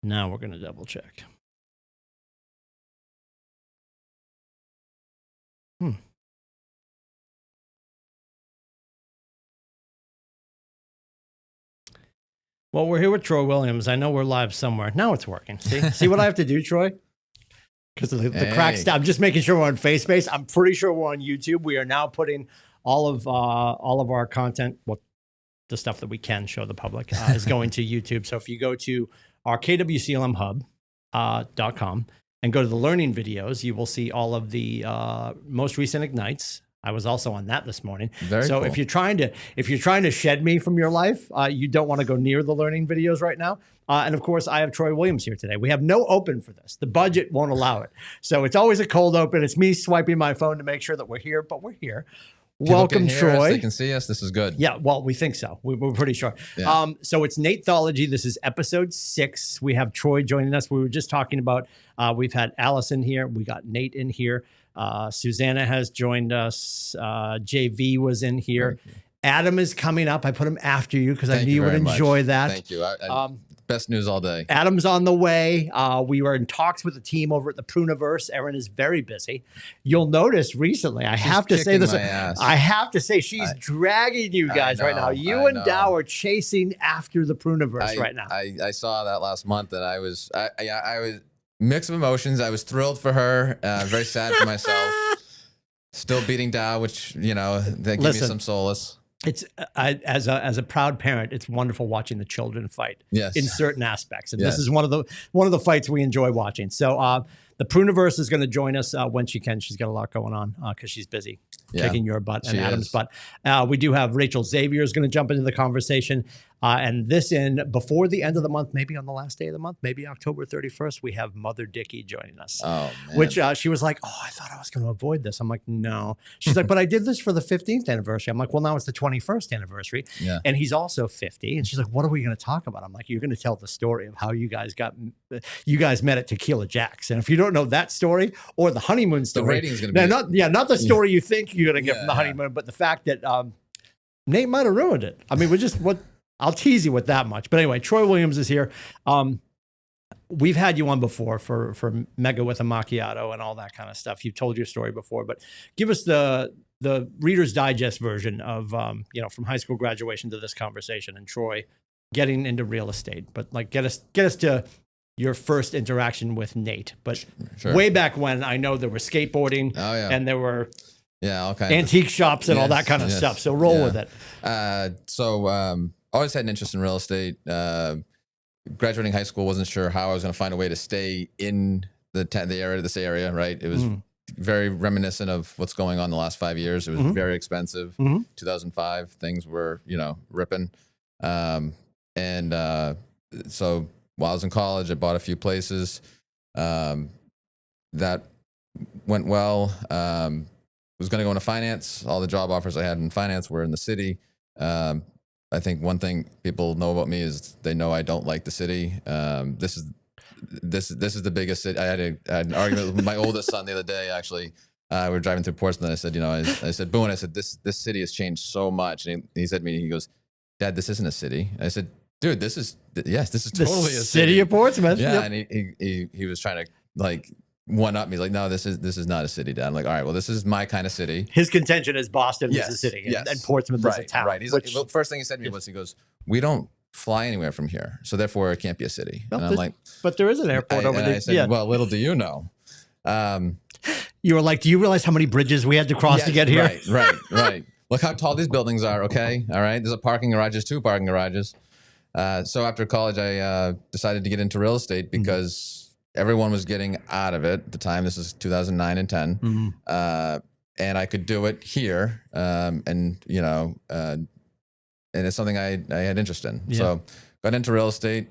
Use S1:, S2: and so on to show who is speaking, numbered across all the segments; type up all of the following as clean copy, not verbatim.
S1: Now we're going to double check. Well, we're here with Troy Williams. I know we're live somewhere. Now it's working. See what I have to do, Troy? Because the cracks. I'm just making sure we're on FaceBase. I'm pretty sure we're on YouTube. We are now putting all of our content, the stuff that we can show the public, is going to YouTube. So if you go to our kwclmhub.com and go to the learning videos, you will see all of the most recent Ignites. I was also on that this morning.
S2: Very
S1: so
S2: cool.
S1: if you're trying to shed me from your life, you don't want to go near the learning videos right now. And of course, I have Troy Williams here today. We have no open for this. The budget won't allow it. So it's always a cold open. It's me swiping my phone to make sure that we're here, but we're here. Welcome, Troy.
S2: They can see us. This is good.
S1: Yeah, well, we think so. We're pretty sure.
S2: Yeah.
S1: So it's NateThology. This is episode 6. We have Troy joining us. We were just talking about, we've had Allison here. We got Nate in here. Susanna has joined us. JV was in here. Adam is coming up. I put him after you because I knew you would enjoy that.
S2: Thank you. Best news all day.
S1: Adam's on the way. We were in talks with the team over at the Pruniverse. Erin is very busy. You'll notice recently, I have to say this. I have to say she's dragging you guys right now. You and Dow are chasing after the Pruniverse right now.
S2: I saw that last month, and I was mix of emotions. I was thrilled for her, very sad for myself. Still beating Dow, which that gives me some solace.
S1: It's as a proud parent, it's wonderful watching the children fight in certain aspects, and this is one of the fights we enjoy watching. So the Pruniverse is going to join us when she can. She's got a lot going on because she's busy kicking your butt and Adam's butt. We do have Rachel Xavier is going to jump into the conversation. And before the end of the month, maybe on the last day of the month, maybe October 31st, we have Mother Dickey joining us.
S2: Oh, man.
S1: Which she was like, I thought I was going to avoid this. I'm like, no. She's like, but I did this for the 15th anniversary. I'm like, well, now it's the 21st anniversary.
S2: Yeah.
S1: And he's also 50. And she's like, what are we going to talk about? I'm like, you're going to tell the story of how you guys met at Tequila Jack's. And if you don't know that story or the honeymoon story,
S2: the rating's going to
S1: be not the story you think you're going to get from the honeymoon, but the fact that Nate might have ruined it. I mean, I'll tease you with that much. But anyway, Troy Williams is here. We've had you on before for Mega with a Macchiato and all that kind of stuff. You've told your story before, but give us the Reader's Digest version of from high school graduation to this conversation and Troy getting into real estate. But like get us to your first interaction with Nate. But way back when, I know there was skateboarding and there were all kinds antique shops and all that kind of stuff. So roll with it.
S2: Always had an interest in real estate. Graduating high school, wasn't sure how I was going to find a way to stay in this area, right? It was very reminiscent of what's going on the last 5 years. It was very expensive. 2005, things were, ripping. So while I was in college, I bought a few places. That went well. Was going to go into finance. All the job offers I had in finance were in the city. I think one thing people know about me is they know I don't like the city. This is the biggest city. I had an argument with my oldest son the other day. Actually, we were driving through Portsmouth. And I said, I said, Boone, I said, this city has changed so much. And he said to me, he goes, Dad, this isn't a city. And I said, dude, this is totally a
S1: city of Portsmouth.
S2: Yeah, and he was trying to one up me. He's like, no, this is not a city, Dad. I'm like, all right, well, this is my kind of city.
S1: His contention is Boston is a city and Portsmouth is a town.
S2: Right. He's like, well, first thing he said to me was, he goes, we don't fly anywhere from here, so therefore it can't be a city.
S1: Well,
S2: and I'm like,
S1: but there is an airport over there.
S2: I said, well, little do you know.
S1: You were like, do you realize how many bridges we had to cross to get here?
S2: Right. Look how tall these buildings are. Okay, all right. There's a parking garage. There's 2 parking garages. So after college, I decided to get into real estate because everyone was getting out of it at the time. This is 2009 and 10. And I could do it here. And it's something I had interest in. Yeah. So got into real estate,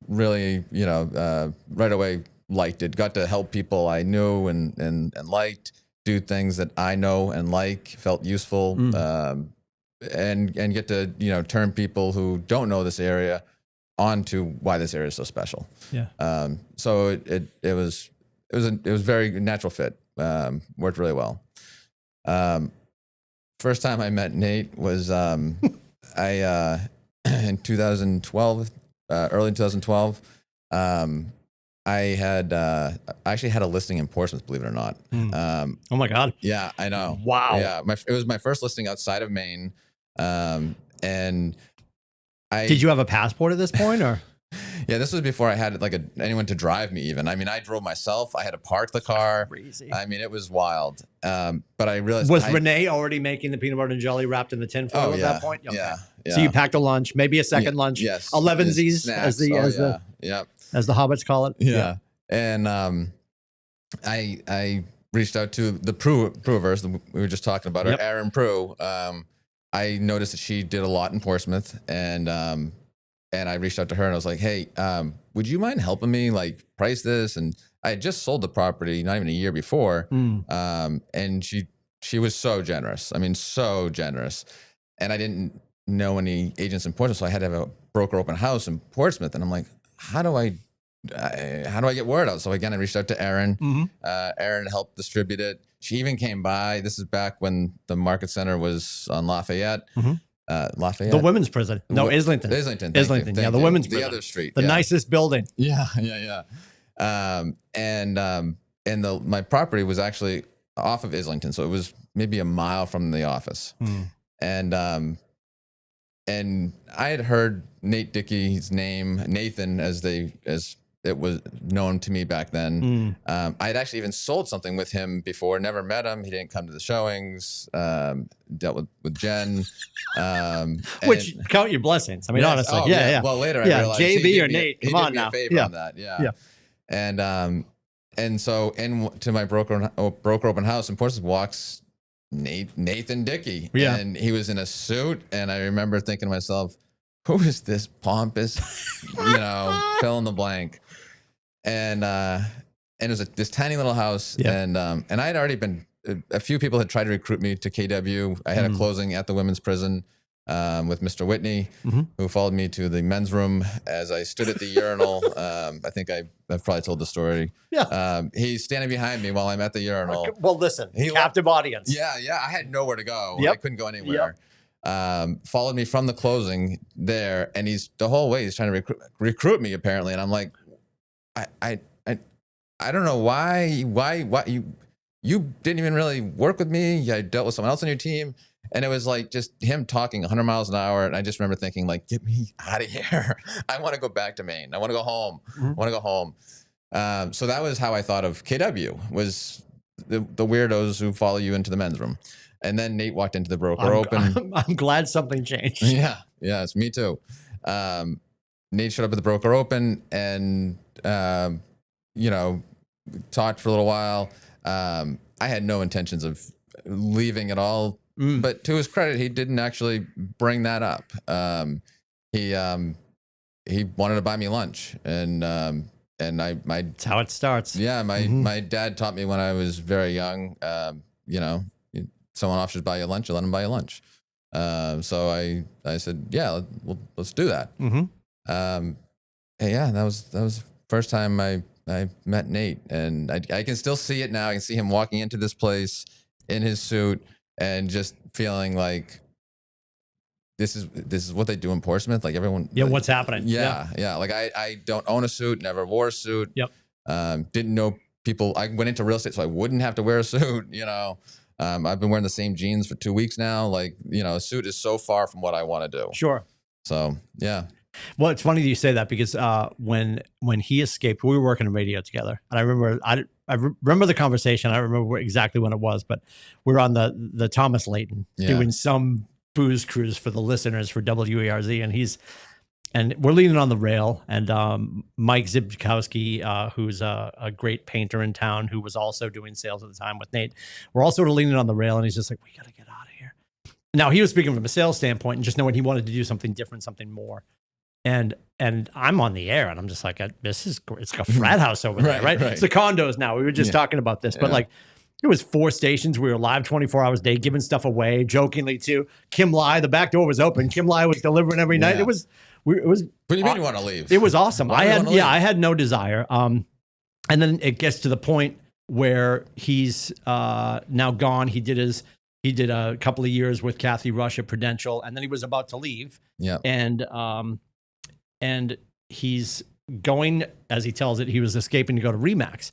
S2: really, right away liked it. Got to help people I knew and liked, do things that I know and felt useful, and get to, turn people who don't know this area onto why this area is so special.
S1: Yeah.
S2: So it was very natural fit. Worked really well. First time I met Nate was I in 2012, early 2012. I actually had a listing in Portsmouth, believe it or not.
S1: Oh my God.
S2: Yeah, I know.
S1: Wow.
S2: Yeah, it was my first listing outside of Maine, and
S1: Did you have a passport at this point, or?
S2: Yeah, this was before I had like anyone to drive me even. I mean, I drove myself. I had to park the car.
S1: Crazy.
S2: I mean, it was wild. But I realized
S1: Renee already making the peanut butter and jelly wrapped in the tin foil at that point? Okay.
S2: Yeah.
S1: So you packed a lunch, maybe a second lunch.
S2: Yes.
S1: 11sies as the hobbits call it.
S2: Yeah. And I reached out to the Provers we were just talking about, her, Erin Prue. I noticed that she did a lot in Portsmouth, and I reached out to her and I was like, hey, would you mind helping me like price this? And I had just sold the property not even a year before. And she was so generous. I mean, so generous. And I didn't know any agents in Portsmouth, so I had to have a broker open house in Portsmouth. And I'm like, how do I get word out? So again, I reached out to Erin. Erin helped distribute it. She even came by. This is back when the Market Center was on Lafayette. Lafayette,
S1: the women's prison. No, Islington.
S2: Islington.
S1: Yeah, the women's prison.
S2: The other street.
S1: The nicest building.
S2: Yeah. My property was actually off of Islington, so it was maybe a mile from the office. And I had heard Nate Dickey's name, Nathan, as it was known to me back then. I had actually even sold something with him before, never met him. He didn't come to the showings, dealt with Jen.
S1: Which count your blessings. I mean, honestly. Yeah.
S2: Well, later I realized
S1: JV or Nate, come on now.
S2: He did me a favor on that. Yeah. And so to my broker open house in Portsmouth walks Nathan Dickey.
S1: Yeah.
S2: And he was in a suit. And I remember thinking to myself, who is this pompous, fill in the blank? And it was this tiny little house. And I had already a few people had tried to recruit me to KW. I had a closing at the women's prison with Mr. Whitney, who followed me to the men's room as I stood at the urinal. I think I've probably told the story.
S1: Yeah.
S2: He's standing behind me while I'm at the urinal.
S1: Well, listen, captive audience.
S2: Yeah. I had nowhere to go. I couldn't go anywhere. Followed me from the closing there, and the whole way he's trying to recruit me apparently. And I'm like, I don't know why you didn't even really work with me. I dealt with someone else on your team. And it was like just him talking 100 miles an hour. And I just remember thinking like, get me out of here. I want to go back to Maine. I want to go home. I want to go home. So that was how I thought of KW, was the weirdos who follow you into the men's room. And then Nate walked into the broker open.
S1: I'm glad something changed.
S2: Yeah, it's me too. Nate showed up at the broker open and, talked for a little while. I had no intentions of leaving at all. But to his credit, he didn't actually bring that up. He wanted to buy me lunch, and
S1: that's how it starts.
S2: Yeah, my dad taught me when I was very young. Someone offers to buy you lunch, you let them buy you lunch. So I said, yeah, let's do that. That was the first time I met Nate, and I can still see it now. I can see him walking into this place in his suit and just feeling like this is what they do in Portsmouth. Like everyone.
S1: Yeah. What's happening?
S2: Yeah. Like I don't own a suit, never wore a suit.
S1: Yep.
S2: Didn't know people. I went into real estate so I wouldn't have to wear a suit, I've been wearing the same jeans for 2 weeks now. Like, a suit is so far from what I want to do.
S1: Sure.
S2: So, yeah.
S1: Well, it's funny that you say that because when he escaped, we were working in radio together, and I remember the conversation. I don't remember exactly when it was, but we were on the Thomas Layton doing some booze cruise for the listeners for WERZ, and we're leaning on the rail, and Mike Zibkowski, who's a great painter in town, who was also doing sales at the time with Nate, we're all sort of leaning on the rail, and he's just like, we got to get out of here. Now, he was speaking from a sales standpoint and just knowing he wanted to do something different, something more. And I'm on the air, and I'm just like, it's like a frat house over there, right? It's the condos now. We were just talking about this, but like, it was 4 stations. We were live 24 hours a day, giving stuff away, jokingly too. Kim Lai, the back door was open. Kim Lai was delivering every night. It was. What
S2: do you mean you want to leave?
S1: It was awesome. I had no desire. And then it gets to the point where he's now gone. He did a couple of years with Kathy Rush at Prudential, and then he was about to leave.
S2: Yeah.
S1: And he's going, as he tells it, he was escaping to go to Remax.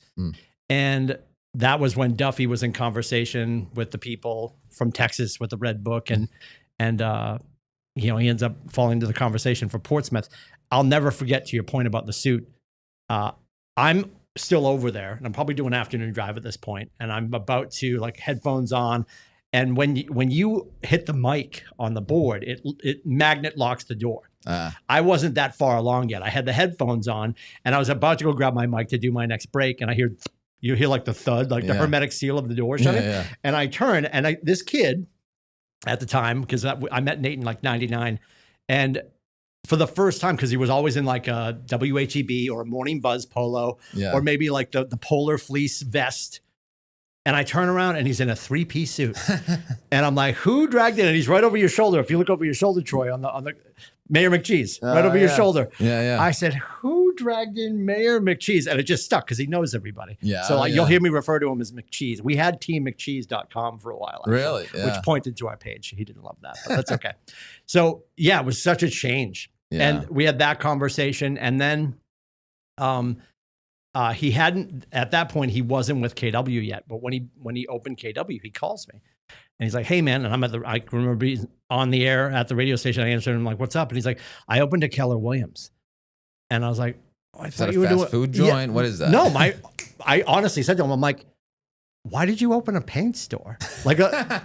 S1: And that was when Duffy was in conversation with the people from Texas with the Red Book. And he ends up falling into the conversation for Portsmouth. I'll never forget, to your point about the suit. I'm still over there, and I'm probably doing an afternoon drive at this point, and I'm about to, like, headphones on. And when you hit the mic on the board, it magnet locks the door. I wasn't that far along yet. I had the headphones on, and I was about to go grab my mic to do my next break, and you hear like the thud, like the hermetic seal of the door shutting. And I turn, and this kid at the time, because I met Nate in like 99, and for the first time, because he was always in like a WHEB or a Morning Buzz polo, or maybe like the polar fleece vest. And I turn around and he's in a 3-piece suit. And I'm like, who dragged in? And he's right over your shoulder. If you look over your shoulder, Troy, on the Mayor McCheese, right over your shoulder. I said, who dragged in Mayor McCheese? And it just stuck because he knows everybody. So you'll hear me refer to him as McCheese. We had teammccheese.com for a while. Actually,
S2: really?
S1: Which pointed to our page. He didn't love that, but that's okay. So it was such a change. And we had that conversation. And then he hadn't, at that point, he wasn't with KW yet. But when he opened KW, he calls me. And he's like, hey, man. And I remember being on the air at the radio station. I answered him like, what's up? And he's like, I opened a Keller Williams. And I was like, oh, I
S2: is that a fast food joint? What is that?
S1: No, I honestly said to him, I'm like, why did you open a paint store? Like,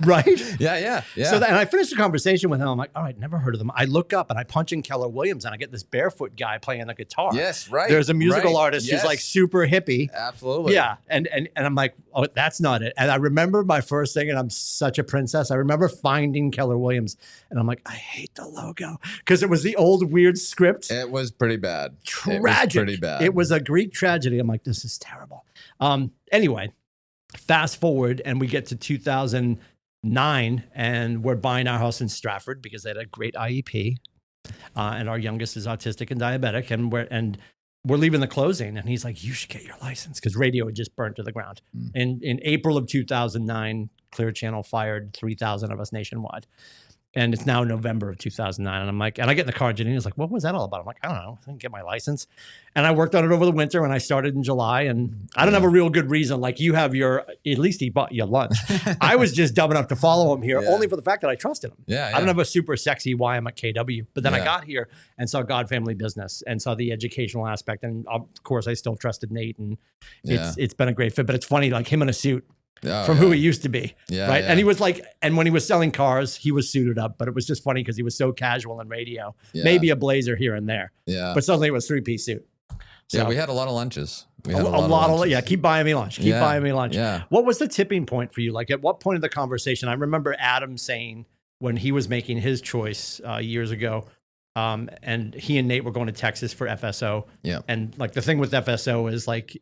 S1: right?
S2: Yeah.
S1: So, and I finished the conversation with him. I'm like, all right, never heard of them. I look up and I punch in Keller Williams and I get this barefoot guy playing the guitar.
S2: Yes, right.
S1: There's a musical artist who's like super hippie.
S2: Absolutely.
S1: Yeah. And I'm like, oh, that's not it. And I remember my first thing, and I'm such a princess. I remember finding Keller Williams and I'm like, I hate the logo because it was the old weird script.
S2: It was pretty bad.
S1: Tragic.
S2: It was pretty bad.
S1: It was a Greek tragedy. I'm like, this is terrible. Anyway. Fast forward, and we get to 2009, and we're buying our house in Stratford because they had a great IEP, and our youngest is autistic and diabetic, and we're leaving the closing, and he's like, "You should get your license," because radio had just burnt to the ground. In April of 2009, Clear Channel fired 3,000 of us nationwide. And it's now November of 2009. And I'm like, and I get in the car, Janine is like, what was that all about? I'm like, I don't know. I didn't get my license. And I worked on it over the winter, and I started in July. And I don't have a real good reason. Like you have at least he bought you lunch. I was just dumb enough to follow him here only for the fact that I trusted him. I don't have a super sexy why I'm at KW. But then I got here and saw God Family Business and saw the educational aspect. And of course, I still trusted Nate. And it's been a great fit. But it's funny, like him in a suit. From who he used to be, right? And he was like, and when he was selling cars, he was suited up, but it was just funny because he was so casual in radio. Maybe a blazer here and there, but suddenly it was 3-piece suit. So,
S2: we had a lot of lunches. We had
S1: a lot of keep buying me lunch. Keep buying me lunch. What was the tipping point for you? Like at what point of the conversation? I remember Adam saying when he was making his choice years ago, and he and Nate were going to Texas for FSO. And like the thing with FSO is like,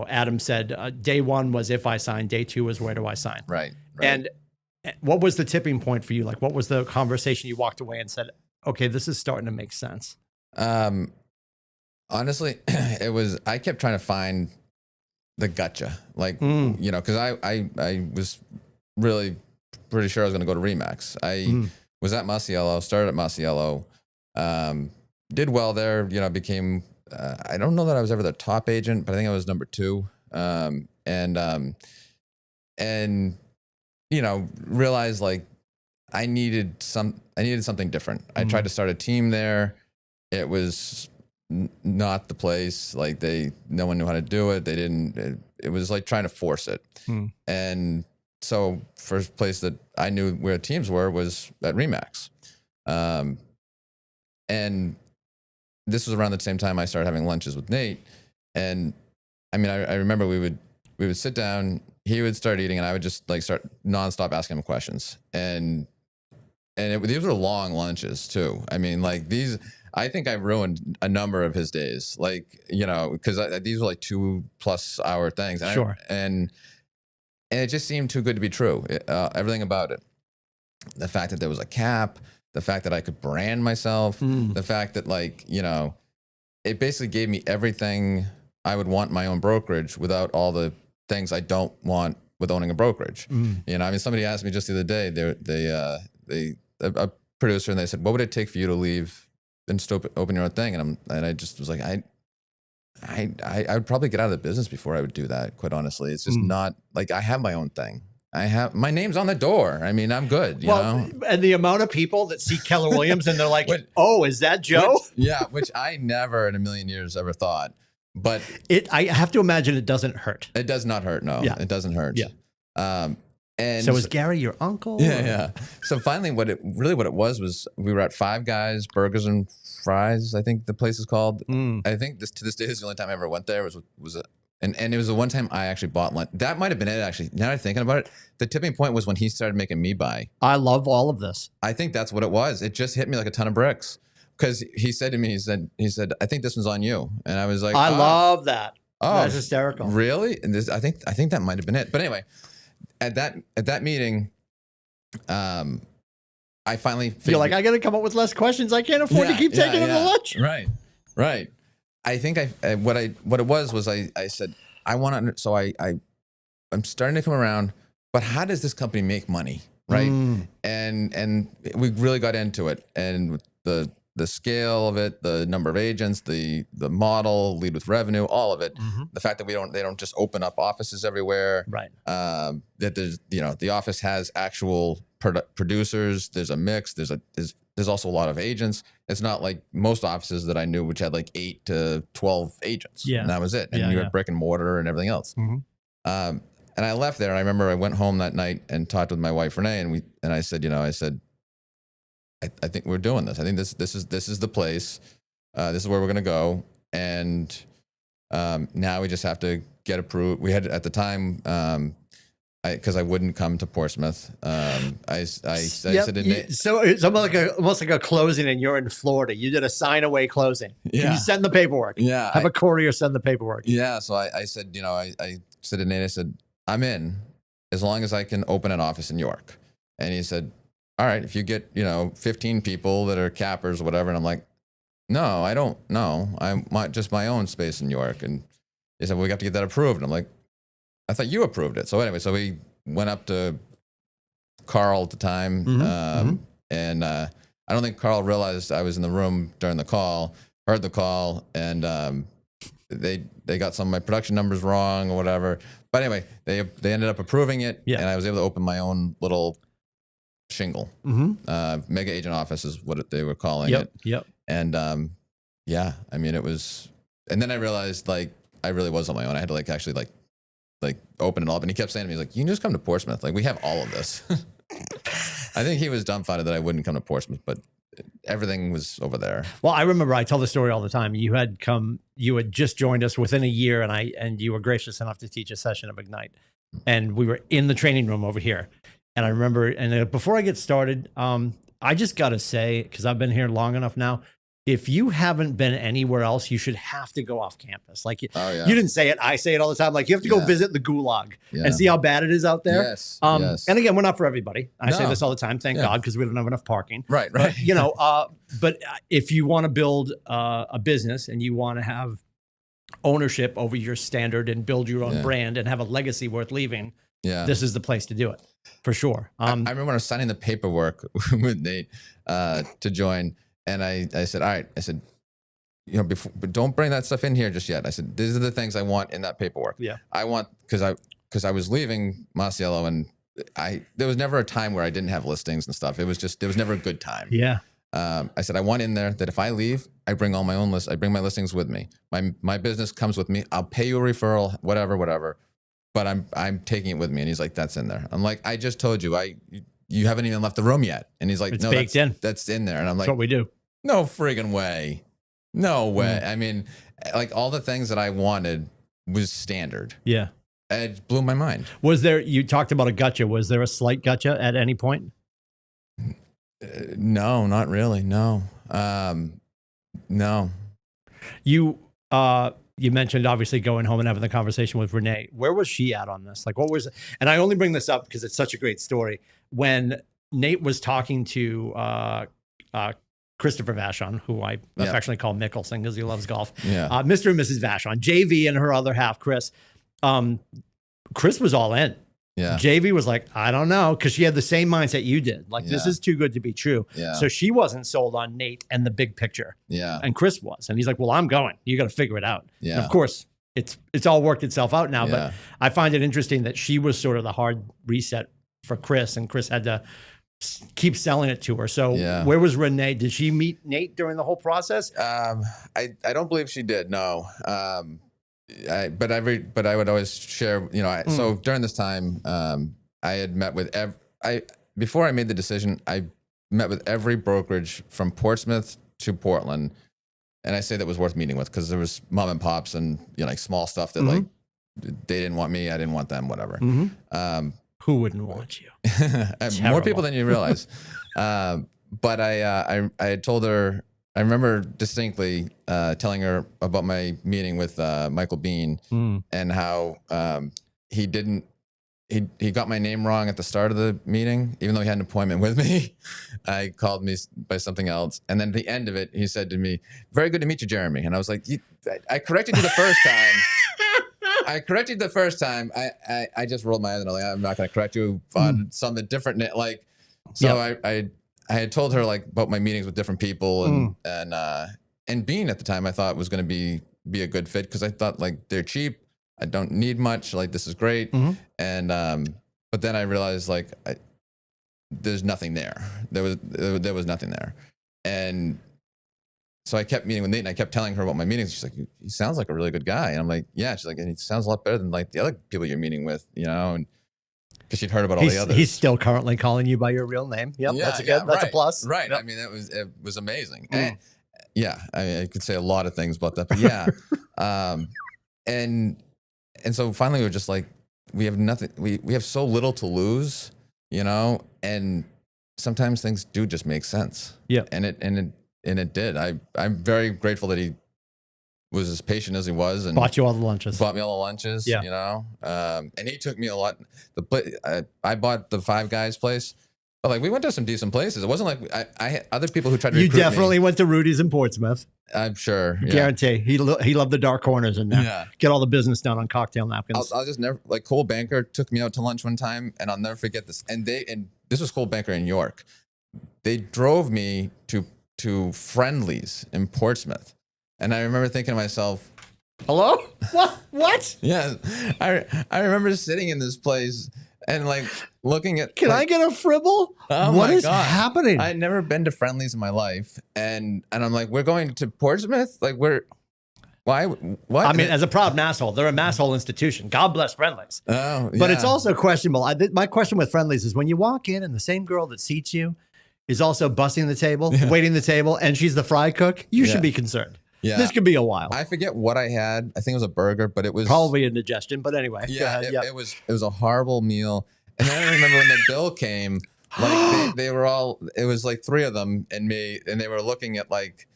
S1: Adam said, day one was if I sign, day two was where do I sign? Right. And what was the tipping point for you? Like, what was the conversation you walked away and said, okay, this is starting to make sense?
S2: Honestly, I kept trying to find the gotcha. Like, because I was really pretty sure I was going to go to Remax. I was at Masiello, started at Masiello, did well there, became... I don't know that I was ever the top agent, but I think I was number 2. Realized like I needed something different. I tried to start a team there. It was not the place. Like no one knew how to do it. They didn't, it was like trying to force it. And so first place that I knew where teams were was at Remax. And this was around the same time I started having lunches with Nate. And I mean, I remember we would sit down, he would start eating, and I would just like start nonstop asking him questions. And these were long lunches too. I mean, like I think I ruined a number of his days, like, because these were like 2+ hour things. And and it just seemed too good to be true. Everything about it. The fact that there was a cap, the fact that I could brand myself, the fact that it basically gave me everything I would want in my own brokerage without all the things I don't want with owning a brokerage. I mean, somebody asked me just the other day, a producer, and they said, what would it take for you to leave and open your own thing. And I just was like, I would probably get out of the business before I would do that. Quite honestly, it's just not like I have my own thing. I have my name's on the door. I mean, I'm good, you know.
S1: And the amount of people that see Keller Williams and they're like, "Oh, is that Joe?"
S2: Which I never in a million years ever thought. But
S1: I have to imagine it doesn't hurt.
S2: It does not hurt. No, it doesn't hurt.
S1: Yeah.
S2: And
S1: so is Gary your uncle?
S2: Yeah. So finally, what it was we were at Five Guys Burgers and Fries. I think the place is called. I think to this day is the only time I ever went there. And it was the one time I actually bought lunch. That might have been it, actually. Now that I'm thinking about it, the tipping point was when he started making me buy.
S1: I love all of this.
S2: I think that's what it was. It just hit me like a ton of bricks. Because he said to me, he said, I think this one's on you. And I was like,
S1: I love that.
S2: Oh,
S1: that's hysterical.
S2: Really? And I think that might have been it. But anyway, at that meeting, I finally figured,
S1: you're like, I got to come up with less questions. I can't afford to keep taking them to lunch.
S2: Right. I think what it was I said, I want to, so I'm starting to come around, but how does this company make money? Right. And we really got into it, and the scale of it, the number of agents, the model, lead with revenue, all of it. The fact that they don't just open up offices everywhere.
S1: Right.
S2: That there's, the office has actual producers. There's a mix. There's also a lot of agents. It's not like most offices that I knew, which had like 8 to 12 agents.
S1: Yeah.
S2: And that was it. And you had brick and mortar and everything else. And I left there, and I remember I went home that night and talked with my wife, Renee, and I said, I think we're doing this. I think this is the place. This is where we're going to go. And now we just have to get approved. We had at the time, because I wouldn't come to Portsmouth. I said,
S1: so it's almost like a closing, and you're in Florida. You did a sign away closing.
S2: Yeah.
S1: You send the paperwork.
S2: Yeah.
S1: Have a courier send the paperwork.
S2: Yeah. So I said, I said to Nate, I said, I'm in as long as I can open an office in York. And he said, all right, if you get, 15 people that are cappers or whatever. And I'm like, no, I don't know. I want just my own space in York. And he said, well, we got to get that approved. And I'm like, I thought you approved it. So anyway, so we went up to Carl at the time. And I don't think Carl realized I was in the room during the call, heard the call, and they got some of my production numbers wrong or whatever. But anyway, they ended up approving it, and I was able to open my own little shingle. Mega agent office is what they were calling it.
S1: Yep.
S2: And I mean, it was, and then I realized like I really was on my own. I had to actually open it all up. And he kept saying to me, he's like, you can just come to Portsmouth. Like, we have all of this. I think he was dumbfounded that I wouldn't come to Portsmouth, but everything was over there.
S1: Well, I remember I tell the story all the time. You had just joined us within a year, and you were gracious enough to teach a session of Ignite. And we were in the training room over here. And I remember, and before I get started, I just got to say, because I've been here long enough now, if you haven't been anywhere else, you should have to go off campus. Like, you didn't say it. I say it all the time. Like, you have to go visit the Gulag and see how bad it is out there.
S2: Yes.
S1: And again, we're not for everybody. I say this all the time. Thank God, because we don't have enough parking.
S2: Right.
S1: But, but if you want to build a business and you want to have ownership over your standard and build your own brand and have a legacy worth leaving, this is the place to do it, for sure.
S2: I remember when I was signing the paperwork with Nate to join. And I said, all right, I said, but don't bring that stuff in here just yet. I said, these are the things I want in that paperwork.
S1: Yeah.
S2: I want, because I was leaving Masiello, and there was never a time where I didn't have listings and stuff. It was just, there was never a good time.
S1: Yeah.
S2: I said, I want in there that if I leave, I bring all my own lists. I bring my listings with me. My business comes with me. I'll pay you a referral, whatever. But I'm taking it with me. And he's like, that's in there. I'm like, I just told you, you haven't even left the room yet. And he's like,
S1: it's
S2: no,
S1: baked in.
S2: That's in there. And I'm like,
S1: that's what we do.
S2: No friggin' way. No way. I mean, like, all the things that I wanted was standard.
S1: Yeah.
S2: It blew my mind.
S1: Was there, you talked about a gotcha. Was there a slight gotcha at any point?
S2: No, not really. No. No.
S1: You mentioned obviously going home and having the conversation with Renee. Where was she at on this? Like, what was, and I only bring this up because it's such a great story. When Nate was talking to Christopher Vachon, who I affectionately call Mickelson because he loves golf.
S2: Yeah.
S1: Mr. and Mrs. Vachon, JV and her other half, Chris. Chris was all in.
S2: Yeah.
S1: JV was like, I don't know, because she had the same mindset you did. Like, this
S2: Yeah.
S1: is too good to be true.
S2: Yeah.
S1: So she wasn't sold on Nate and the big picture.
S2: Yeah.
S1: And Chris was. And he's like, well, I'm going. You got to figure it out.
S2: Yeah.
S1: And of course, it's all worked itself out now.
S2: Yeah.
S1: But I find it interesting that she was sort of the hard reset for Chris, and Chris had to keep selling it to her. So
S2: Yeah.
S1: where was Renee? Did she meet Nate during the whole process?
S2: I don't believe she did. No. But I would always share, you know, so during this time, I had met with before I made the decision, I met with every brokerage from Portsmouth to Portland. And I say that was worth meeting with because there was mom and pops and, you know, like small stuff that like, they didn't want me. I didn't want them, whatever.
S1: Who wouldn't want you?
S2: More people than you realize. But I had told her, I remember distinctly telling her about my meeting with Michael Bean and how he got my name wrong at the start of the meeting, even though he had an appointment with me. I called me by something else. And then at the end of it, he said to me, very good to meet you, Jeremy. And I was like, I corrected you the first time. I just rolled my eyes and I was like, I'm not going to correct you on something different. Like, so I had told her like about my meetings with different people and Bean at the time I thought was going to be a good fit because I thought like they're cheap. I don't need much. Like this is great. And but then I realized like there's nothing there. There was nothing there. And so I kept meeting with Nate and I kept telling her about my meetings. She's like, he sounds like a really good guy. And I'm like, yeah. She's like, and he sounds a lot better than like the other people you're meeting with, you know, and because she'd heard about all the others.
S1: He's still currently calling you by your real name. Yep,
S2: yeah,
S1: that's a plus.
S2: Right.
S1: Yep.
S2: I mean, it was amazing. And, yeah. I could say a lot of things about that, but yeah. And so finally we were just like, we have nothing, we have so little to lose, you know, and sometimes things do just make sense.
S1: Yeah.
S2: And it did. I'm very grateful that he was as patient as he was and
S1: bought you all the lunches.
S2: Bought me all the lunches,
S1: yeah.
S2: You know. And he took me a lot. I bought the Five Guys place. But like we went to some decent places. It wasn't like I had other people who tried to recruit me.
S1: You definitely went to Rudy's in Portsmouth.
S2: I'm sure. Yeah.
S1: Guarantee. He loved the dark corners in there. Yeah. Get all the business done on cocktail napkins.
S2: I'll just never like Cole Banker took me out to lunch one time and I'll never forget this. And this was Cole Banker in York. They drove me to Friendly's in Portsmouth. And I remember thinking to myself,
S1: hello? What?
S2: Yeah. I remember sitting in this place and like looking at.
S1: Can I get a fribble?
S2: Oh
S1: what
S2: my
S1: is
S2: God.
S1: happening?
S2: I'd never been to Friendly's in my life, and I'm like, we're going to Portsmouth. Like, why? What?
S1: I mean, as a proud masshole, they're a masshole institution. God bless Friendly's.
S2: Oh, yeah.
S1: But it's also questionable. My question with Friendly's is when you walk in and the same girl that seats you is also bussing the table, waiting the table, and she's the fry cook. You should be concerned. Yeah. This could be a while.
S2: I forget what I had. I think it was a burger, but it was
S1: probably indigestion. But anyway,
S2: yeah, it was a horrible meal. And then I remember when the bill came, like they were all. It was like three of them and me, and they were looking at like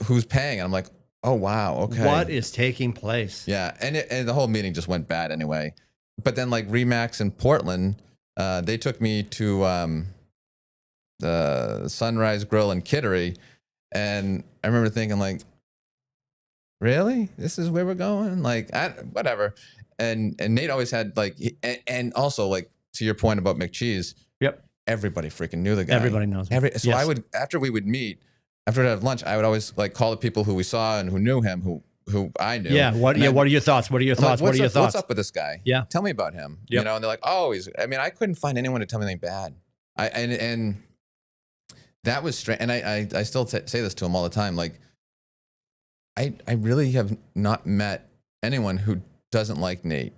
S2: who's paying. And I'm like, oh wow, okay.
S1: What is taking place?
S2: Yeah, and the whole meeting just went bad anyway. But then like Remax in Portland, they took me to the Sunrise Grill in Kittery. And I remember thinking like, really? This is where we're going? Like, whatever. And Nate always had like, and also like to your point about McCheese.
S1: Yep.
S2: Everybody freaking knew the guy.
S1: Everybody knows him.
S2: So I would, after we would meet, after we'd have lunch, I would always like call the people who we saw and who knew him, who I knew.
S1: Yeah. What are your thoughts? What are your thoughts? What are your thoughts?
S2: What's up with this guy?
S1: Yeah.
S2: Tell me about him.
S1: Yep.
S2: You know, and they're like, oh, I couldn't find anyone to tell me anything bad. And that was strange. And I still say this to him all the time. Like, I really have not met anyone who doesn't like Nate,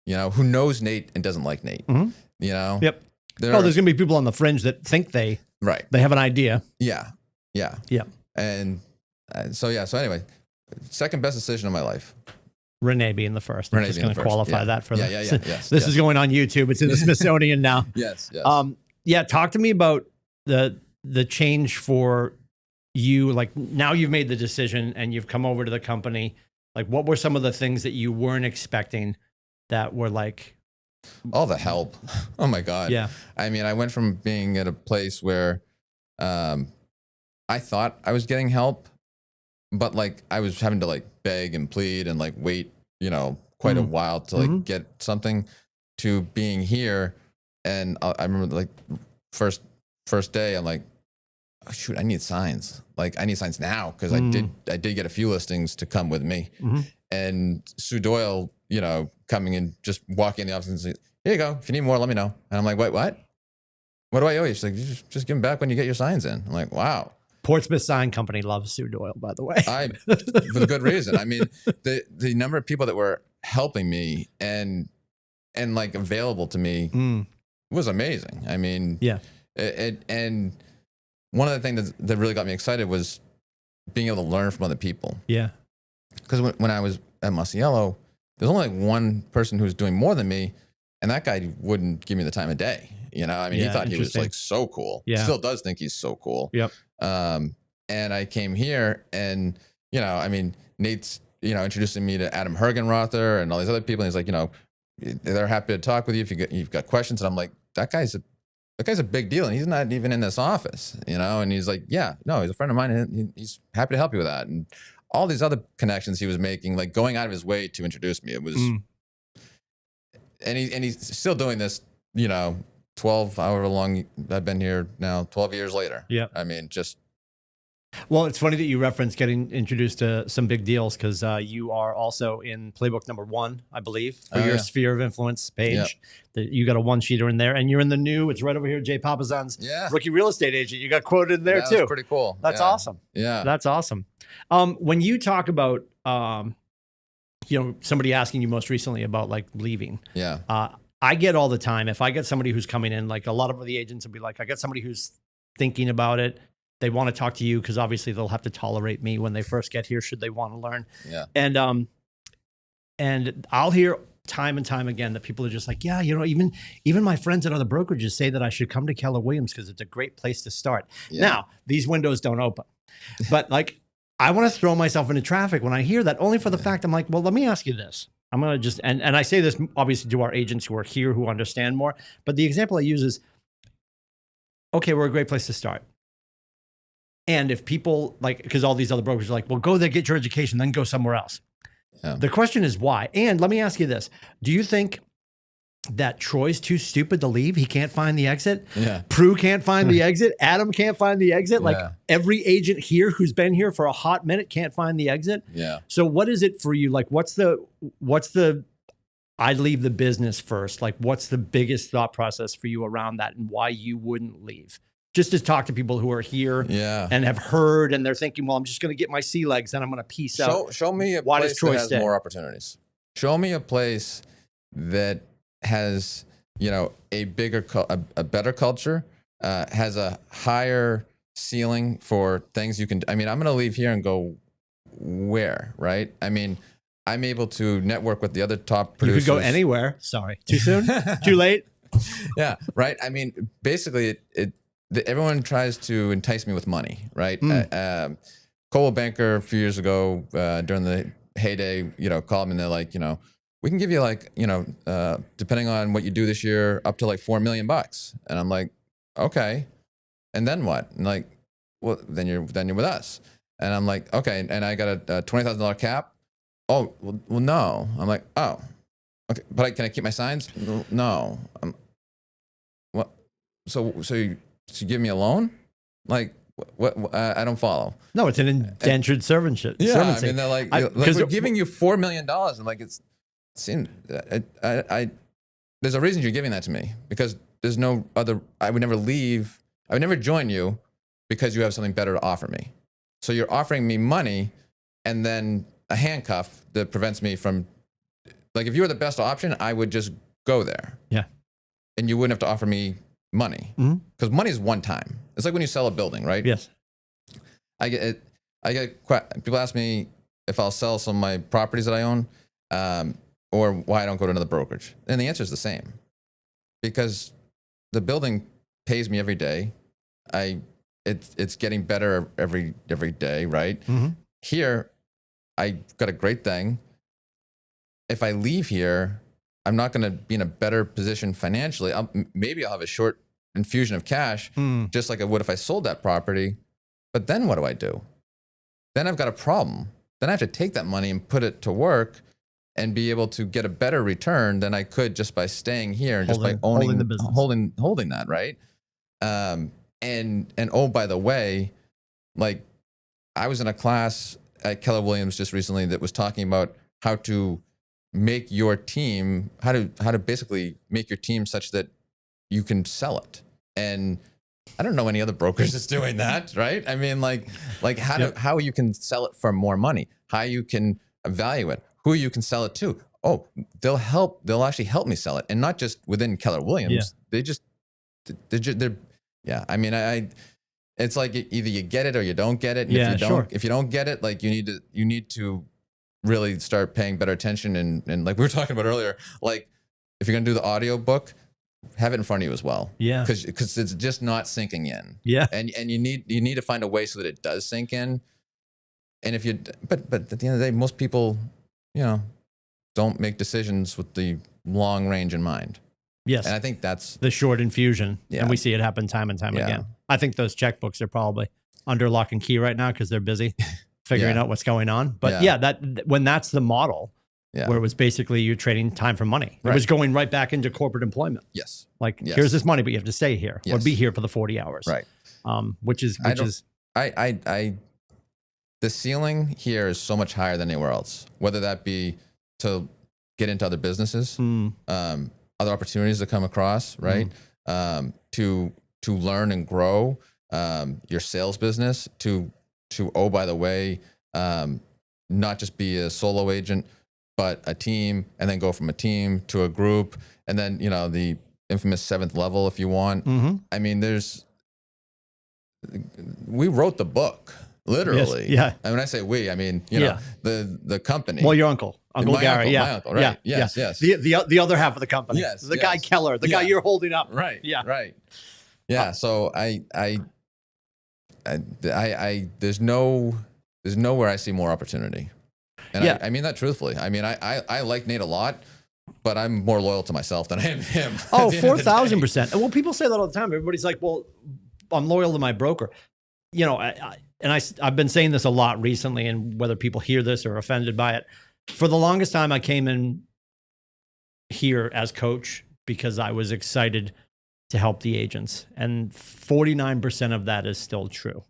S2: you know, who knows Nate and doesn't like Nate, you know?
S1: Yep. There's going to be people on the fringe that think they have an idea.
S2: Yeah. Yeah.
S1: Yeah.
S2: And so anyway, second best decision of my life.
S1: Renee being the first. I'm just going to qualify that for
S2: yes.
S1: This is going on YouTube. It's in the Smithsonian now.
S2: Yes.
S1: Yeah. Talk to me about the change for you. Like now you've made the decision and you've come over to the company. Like what were some of the things that you weren't expecting that were like
S2: all the help? Oh my God.
S1: Yeah.
S2: I mean, I went from being at a place where I thought I was getting help, but like I was having to like beg and plead and like wait, you know, quite a while to like get something. to being here. And I remember like first day, I'm like, oh, shoot, I need signs. Like I need signs now. Cause I did get a few listings to come with me. And Sue Doyle, you know, coming in, just walking in the office and saying, here you go. If you need more, let me know. And I'm like, wait, what? What do I owe you? She's like, just give them back when you get your signs in. I'm like, wow.
S1: Portsmouth Sign Company loves Sue Doyle, by the way.
S2: For good reason. I mean, the number of people that were helping me and like available to me was amazing. I mean,
S1: yeah.
S2: And one of the things that really got me excited was being able to learn from other people.
S1: Yeah.
S2: Because when I was at Masiello, there's only like one person who was doing more than me, and that guy wouldn't give me the time of day. You know, I mean, he thought he was like so cool.
S1: Yeah.
S2: Still does think he's so cool.
S1: Yep.
S2: And I came here, and you know, I mean, Nate's, you know, introducing me to Adam Hergenrother and all these other people. And he's like, you know, they're happy to talk with you if you've got questions. And I'm like, that guy's a big deal, and he's not even in this office, you know. And he's like, yeah, no, he's a friend of mine, and he's happy to help you with that. And all these other connections he was making, like going out of his way to introduce me. It was, and he's still doing this, you know, 12, however long I've been here now, 12 years later.
S1: Yeah.
S2: I mean, just.
S1: Well, it's funny that you referenced getting introduced to some big deals, because you are also in playbook #1, I believe, for your sphere of influence page. Yep. You got a one-sheeter in there, and you're in the new, it's right over here, Jay Papazan's rookie real estate agent. You got quoted in there too.
S2: That's pretty cool.
S1: That's awesome.
S2: Yeah.
S1: That's awesome. When you talk about, you know, somebody asking you most recently about like leaving.
S2: Yeah.
S1: I get all the time, if I get somebody who's coming in, like a lot of the agents will be like, I got somebody who's thinking about it. They want to talk to you because obviously they'll have to tolerate me when they first get here, should they want to learn.
S2: Yeah.
S1: And I'll hear time and time again that people are just like, yeah, you know, even my friends at other brokerages say that I should come to Keller Williams because it's a great place to start. Yeah. Now, these windows don't open, but like, I want to throw myself into traffic when I hear that, only for the fact I'm like, well, let me ask you this. I'm going to just, and I say this obviously to our agents who are here, who understand more, but the example I use is, okay, we're a great place to start. And if people like, because all these other brokers are like, well, go there, get your education, then go somewhere else. Yeah. The question is why? And let me ask you this. Do you think that Troy's too stupid to leave? He can't find the exit. Yeah. Prue can't find the exit. Adam can't find the exit. Like every agent here who's been here for a hot minute can't find the exit.
S2: Yeah.
S1: So what is it for you? Like, what's the, I'd leave the business first. Like, what's the biggest thought process for you around that and why you wouldn't leave? Just to talk to people who are here and have heard, and they're thinking, well, I'm just going to get my sea legs and I'm going to peace out.
S2: Show me a place that has more opportunities. Show me a place that has, you know, a better culture, has a higher ceiling for things you can. I mean, I'm going to leave here and go where, right? I mean, I'm able to network with the other top producers.
S1: You could go anywhere. Sorry, too soon, too late.
S2: Yeah, right. I mean, basically, everyone tries to entice me with money, right? Coldwell Banker a few years ago, during the heyday, you know, called me and they're like, you know, we can give you like, you know, depending on what you do this year, up to like $4 million. And I'm like, okay. And then what? And like, well, then you're with us. And I'm like, okay. And I got a $20,000 cap. Oh, well, no. I'm like, oh, okay. But can I keep my signs? No. What? So you give me a loan? Like, what? I don't follow.
S1: No, it's an indentured servantship.
S2: Yeah, I mean, they're like we're giving you $4 million, and like there's a reason you're giving that to me, because there's no other. I would never leave. I would never join you because you have something better to offer me. So you're offering me money, and then a handcuff that prevents me from. Like, if you were the best option, I would just go there.
S1: Yeah,
S2: and you wouldn't have to offer me money, because money is one time. It's like when you sell a building, right?
S1: Yes.
S2: I get people ask me if I'll sell some of my properties that I own, or why I don't go to another brokerage. And the answer is the same, because the building pays me every day. It's getting better every day, right? Here, I got a great thing. If I leave here, I'm not going to be in a better position financially. Maybe I'll have a short infusion of cash, just like I would if I sold that property. But then what do? Then I've got a problem. Then I have to take that money and put it to work. and be able to get a better return than I could just by staying here and just by
S1: holding the business,
S2: holding that, right? And oh, by the way, like I was in a class at Keller Williams just recently that was talking about how to make your team, how to basically make your team such that you can sell it. And I don't know any other brokers that's doing that, right? I mean, like how you can sell it for more money, how you can value it, who you can sell it to. Oh, they'll actually help me sell it, and not just within Keller Williams. They're yeah. I mean, it's like either you get it or you don't get it. And if you don't get it, like you need to really start paying better attention. And like we were talking about earlier, like if you're gonna do the audio book, have it in front of you as well. Yeah. Because it's just not sinking in. Yeah. And you need to find a way so that it does sink in. And if you, but at the end of the day, most people, don't make decisions with the long range in mind. Yes. And I think that's
S1: the short infusion. Yeah. And we see it happen time and time again. I think those checkbooks are probably under lock and key right now because they're busy figuring out what's going on. But when that's the model, where it was basically you trading time for money. It was going right back into corporate employment.
S2: Yes.
S1: Like here's this money, but you have to stay here or be here for the 40 hours.
S2: Right.
S1: The
S2: ceiling here is so much higher than anywhere else, whether that be to get into other businesses, other opportunities to come across, right? To learn and grow your sales business, to oh, by the way, not just be a solo agent, but a team, and then go from a team to a group, and then the infamous 7th level if you want. I mean, we wrote the book. Literally. Yes, And when I say we, I mean, the company.
S1: Well, your uncle Gary.
S2: My uncle, right. Yes.
S1: The other half of the company. The guy Keller, the guy you're holding up.
S2: Right. Right. Yeah. So there's nowhere I see more opportunity. And I mean that truthfully. I mean, I like Nate a lot, but I'm more loyal to myself than I am him.
S1: Oh, 4,000%. Well, people say that all the time. Everybody's like, well, I'm loyal to my broker. I've been saying this a lot recently, and whether people hear this or are offended by it, for the longest time, I came in here as coach because I was excited to help the agents. And 49% of that is still true.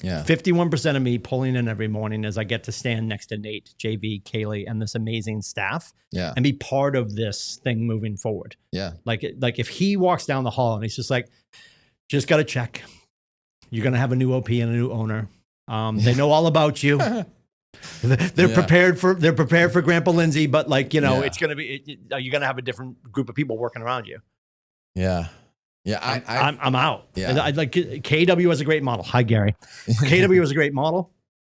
S1: Yeah. 51% of me pulling in every morning is I get to stand next to Nate, JV, Kaylee, and this amazing staff and be part of this thing moving forward.
S2: Yeah.
S1: Like if he walks down the hall and he's just like, just got to check. You're going to have a new OP and a new owner. They know all about you. They're prepared for Grandpa Lindsay, but it's going to be, you're going to have a different group of people working around you.
S2: Yeah. Yeah.
S1: I'm out. Yeah. I like KW as a great model. Hi, Gary. KW is a great model.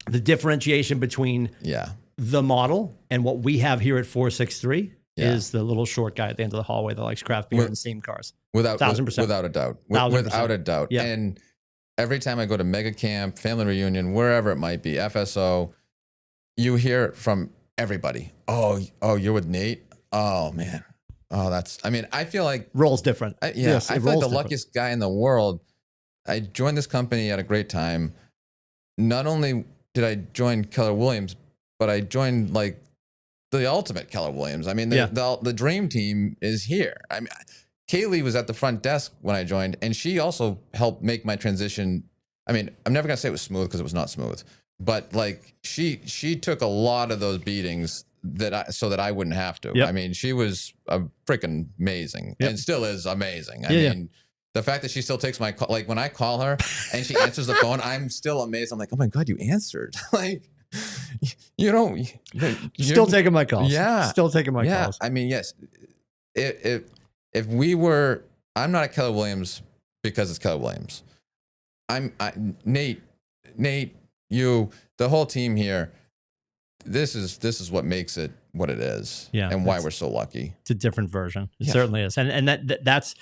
S1: The differentiation between the model and what we have here at 463 is the little short guy at the end of the hallway that likes craft beer and steam cars.
S2: 1,000%. Without a doubt. Without a doubt. Yeah. And every time I go to mega camp, family reunion, wherever it might be, FSO, you hear from everybody. Oh, you're with Nate? Oh, man. Oh, I feel like
S1: role's different.
S2: I feel like the luckiest guy in the world. I joined this company at a great time. Not only did I join Keller Williams, but I joined like the ultimate Keller Williams. I mean, the dream team is here. I mean, Kaylee was at the front desk when I joined, and she also helped make my transition. I mean, I'm never gonna say it was smooth because it was not smooth, but like she took a lot of those beatings so that I wouldn't have to. Yep. I mean, she was freaking amazing and still is amazing. I mean, the fact that she still takes my call, like when I call her and she answers the phone, I'm still amazed. I'm like, oh my God, you answered. Like, you're
S1: still taking my calls.
S2: Yeah.
S1: Still taking my calls.
S2: I mean, yes. If we were, I'm not at Keller Williams because it's Keller Williams. Nate, you, the whole team here. This is what makes it what it is, and why we're so lucky.
S1: It's a different version. It certainly is, and that's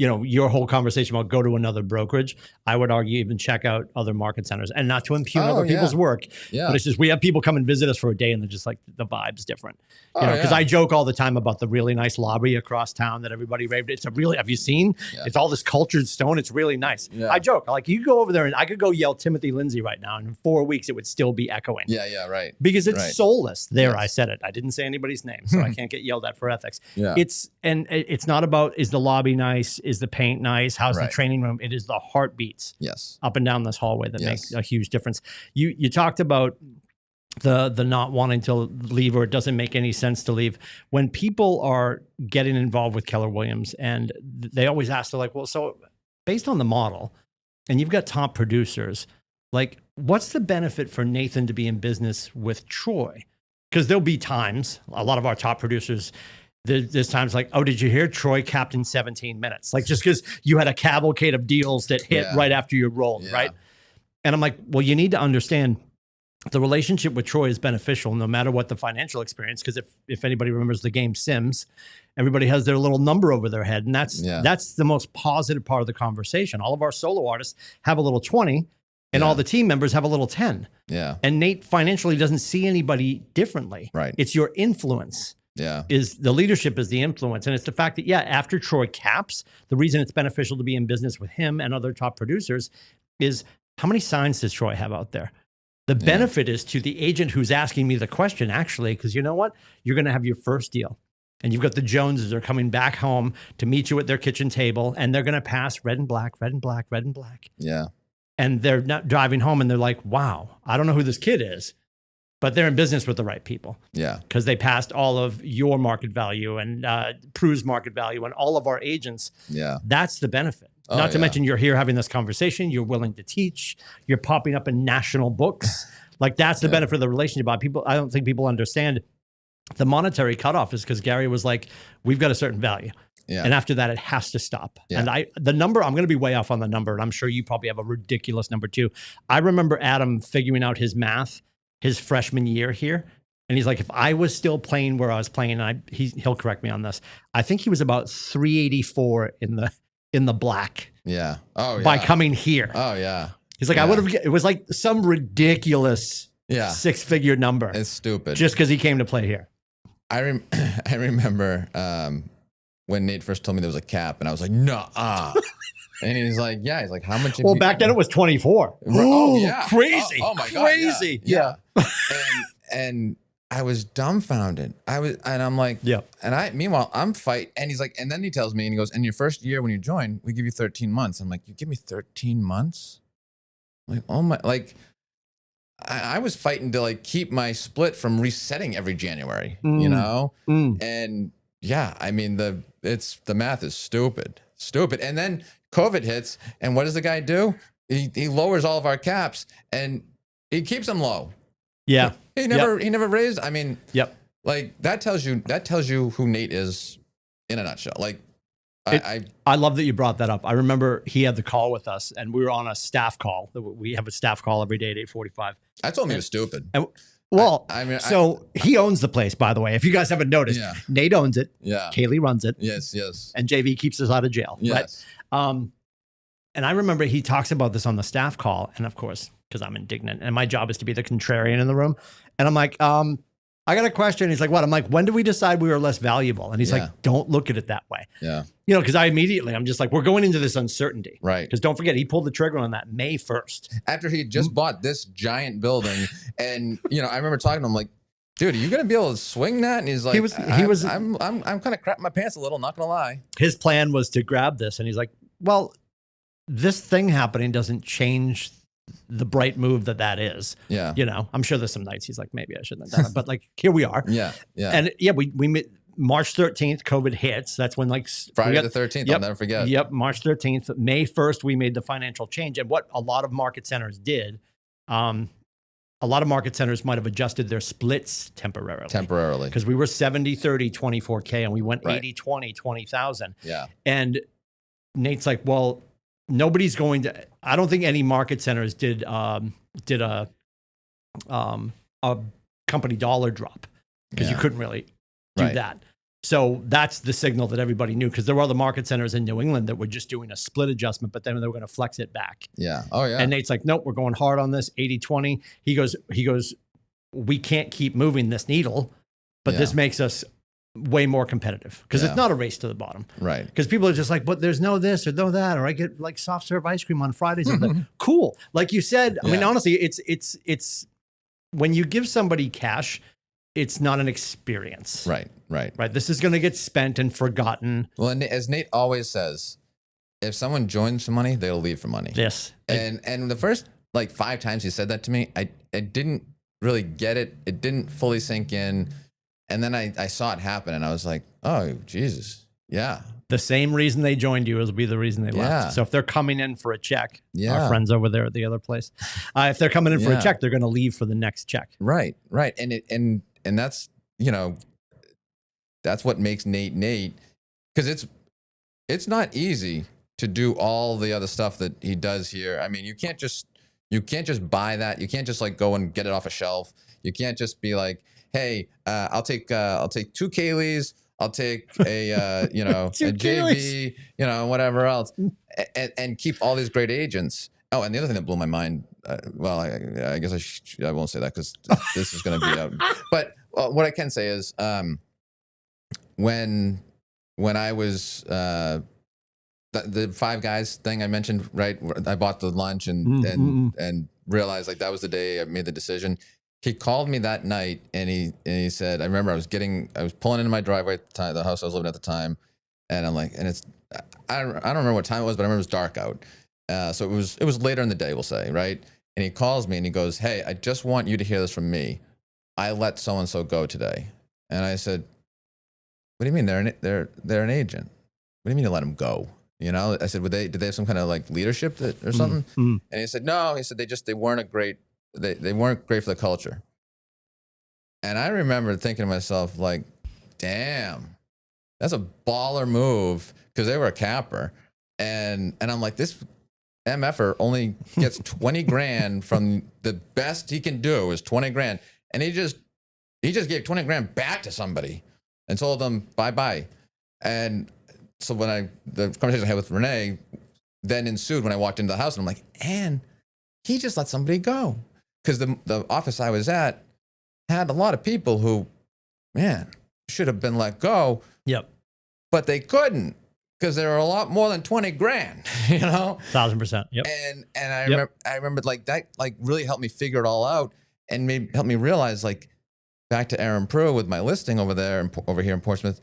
S1: your whole conversation about go to another brokerage, I would argue even check out other market centers, and not to impugn other people's work.
S2: Yeah.
S1: But it's just, we have people come and visit us for a day and they're just like, the vibe's different. Because
S2: yeah.
S1: I joke all the time about the really nice lobby across town that everybody raved. It's a really, have you seen?
S2: Yeah.
S1: It's all this cultured stone. It's really nice.
S2: Yeah.
S1: I joke, like, you go over there and I could go yell Timothy Lindsay right now, and in 4 weeks it would still be echoing.
S2: Yeah, right.
S1: Because it's
S2: right.
S1: soulless. There,
S2: Yes.
S1: I said it. I didn't say anybody's name, so I can't get yelled at for ethics.
S2: Yeah.
S1: It's not about, is the lobby nice? Is the paint nice? How's
S2: Right.
S1: the training room? It is the heartbeats
S2: Yes.
S1: up and down this hallway that
S2: Yes.
S1: make a huge difference. You talked about the not wanting to leave, or it doesn't make any sense to leave. When people are getting involved with Keller Williams, and they always ask, they're like, well, so based on the model, and you've got top producers, like, what's the benefit for Nathan to be in business with Troy? Because there'll be times, a lot of our top producers, there's times like, oh, did you hear Troy capped in 17 minutes? Like, just because you had a cavalcade of deals that hit right after you rolled, right? And I'm like, well, you need to understand the relationship with Troy is beneficial no matter what the financial experience. Because if anybody remembers the game Sims, everybody has their little number over their head. And that's the most positive part of the conversation. All of our solo artists have a little 20, and all the team members have a little 10.
S2: Yeah.
S1: And Nate financially doesn't see anybody differently.
S2: Right.
S1: It's your influence.
S2: Yeah.
S1: Is the leadership is the influence. And it's the fact that, after Troy caps, the reason it's beneficial to be in business with him and other top producers is, how many signs does Troy have out there? The benefit is to the agent who's asking me the question, actually, because you know what? You're going to have your first deal. And you've got the Joneses are coming back home to meet you at their kitchen table, and they're going to pass red and black, red and black, red and black.
S2: Yeah.
S1: And they're not driving home and they're like, wow, I don't know who this kid is, but they're in business with the right people.
S2: Yeah.
S1: Because they passed all of your market value and Prue's market value and all of our agents.
S2: Yeah.
S1: That's the benefit. Not to mention, you're here having this conversation. You're willing to teach. You're popping up in national books. Like, that's the benefit of the relationship. I don't think people understand the monetary cutoff is because Gary was like, we've got a certain value. Yeah. And after that, it has to stop. Yeah. And the number, I'm going to be way off on the number, and I'm sure you probably have a ridiculous number too. I remember Adam figuring out his math his freshman year here. And he's like, if I was still playing where I was playing, and he'll correct me on this, I think he was about 384 in the black.
S2: Yeah. Oh, yeah.
S1: By coming here.
S2: Oh, yeah.
S1: He's like, I would have, it was like some ridiculous 6-figure number.
S2: It's stupid.
S1: Just because he came to play here.
S2: I remember when Nate first told me there was a cap, and I was like, nah. And he's like, he's like, how much?
S1: Well, back then it was 24.
S2: Oh, yeah.
S1: Crazy.
S2: Oh my God.
S1: Crazy. Yeah.
S2: and I was dumbfounded. And I'm like, meanwhile, I'm fighting. And he's like, and then he tells me, and he goes, in your first year when you join, we give you 13 months. I'm like, you give me 13 months? I'm like, oh my, like, I was fighting to like keep my split from resetting every January, you know? And I mean, the math is stupid. And then COVID hits, and what does the guy do? He lowers all of our caps, and he keeps them low.
S1: Yeah.
S2: He never raised. I mean, like that tells you who Nate is in a nutshell. Like,
S1: I love that you brought that up. I remember he had the call with us, and we were on a staff call. We have a staff call every day at 8:45.
S2: I told him he was stupid.
S1: Well, he owns the place, by the way. If you guys haven't noticed, Nate owns it. Yeah. Kaylee runs it.
S2: Yes.
S1: And JV keeps us out of jail.
S2: Yes.
S1: Right? And I remember he talks about this on the staff call. And of course, because I'm indignant and my job is to be the contrarian in the room. And I'm like, I got a question. He's like, what? I'm like, when did we decide we were less valuable? And he's like, don't look at it that way. Yeah. You know, because I'm just like, we're going into this uncertainty. Right. Because don't forget, he pulled the trigger on that May 1st.
S2: After he just bought this giant building. And, I remember talking to him like, dude, are you going to be able to swing that? And he's like, I'm kind of crapping my pants a little, not going to lie.
S1: His plan was to grab this. And he's like, well, this thing happening doesn't change the bright move that is. Yeah. I'm sure there's some nights he's like, maybe I shouldn't have done it. But like, here we are. Yeah. And we March 13th, COVID hits. That's when like
S2: Friday the 13th, I'll never forget.
S1: Yep. March 13th, May 1st, we made the financial change. And what a lot of market centers did, a lot of market centers might have adjusted their splits temporarily. Because we were 70-30, 24K, and we went 80-20, 20,000. Yeah. And Nate's like, well, nobody's going to, I don't think any market centers did a company dollar drop, because you couldn't really do that. So that's the signal that everybody knew, because there were other market centers in New England that were just doing a split adjustment, but then they were going to flex it back.
S2: Yeah. Oh yeah.
S1: And Nate's like, nope, we're going hard on this 80-20. He goes, we can't keep moving this needle, but this makes us way more competitive, because it's not a race to the bottom.
S2: Right.
S1: Because people are just like, but there's no this or no that, or I get like soft serve ice cream on Fridays. Cool. Like you said, I mean, honestly, it's when you give somebody cash, it's not an experience.
S2: Right.
S1: This is going to get spent and forgotten.
S2: Well, and as Nate always says, if someone joins for money, they'll leave for money.
S1: Yes.
S2: And the first like 5 times he said that to me, I didn't really get it. It didn't fully sink in. And then I saw it happen, and I was like, oh, Jesus. Yeah.
S1: The same reason they joined you will be the reason they left. So if they're coming in for a check, our friends over there at the other place, if they're coming in for a check, they're going to leave for the next check.
S2: Right. And that's, that's what makes Nate, because it's not easy to do all the other stuff that he does here. I mean, you can't just buy that. You can't just like go and get it off a shelf. You can't just be like, hey, I'll take 2 Kayleys. I'll take a a JV, whatever else, and keep all these great agents. Oh, and the other thing that blew my mind. Well, I guess I won't say that, because this is going to be out. But what I can say is, when I was the 5 guys thing I mentioned, right? I bought the lunch and realized like that was the day I made the decision. He called me that night, and he said, I remember I was pulling into my driveway at the time, the house I was living at the time, and I'm like, and I don't remember what time it was, but I remember it was dark out. So it was later in the day, we'll say, right? And he calls me and he goes, hey, I just want you to hear this from me. I let so and so go today. And I said, what do you mean they're an agent? What do you mean you let them go? I said, did they have some kind of like leadership or something? And he said, no. He said they weren't they weren't great for the culture. And I remember thinking to myself, like, damn, that's a baller move, because they were a capper. And I'm like, this MFer only gets 20 grand from the best he can do is 20 grand. And he just gave 20 grand back to somebody and told them bye-bye. And so the conversation I had with Renee then ensued when I walked into the house, and I'm like, and he just let somebody go. Because the office I was at had a lot of people who, man, should have been let go.
S1: Yep.
S2: But they couldn't, because they were a lot more than 20 grand,
S1: 1,000%. Yep.
S2: And I remember like that, like really helped me figure it all out, and helped me realize, like, back to Aaron Prue with my listing over here in Portsmouth.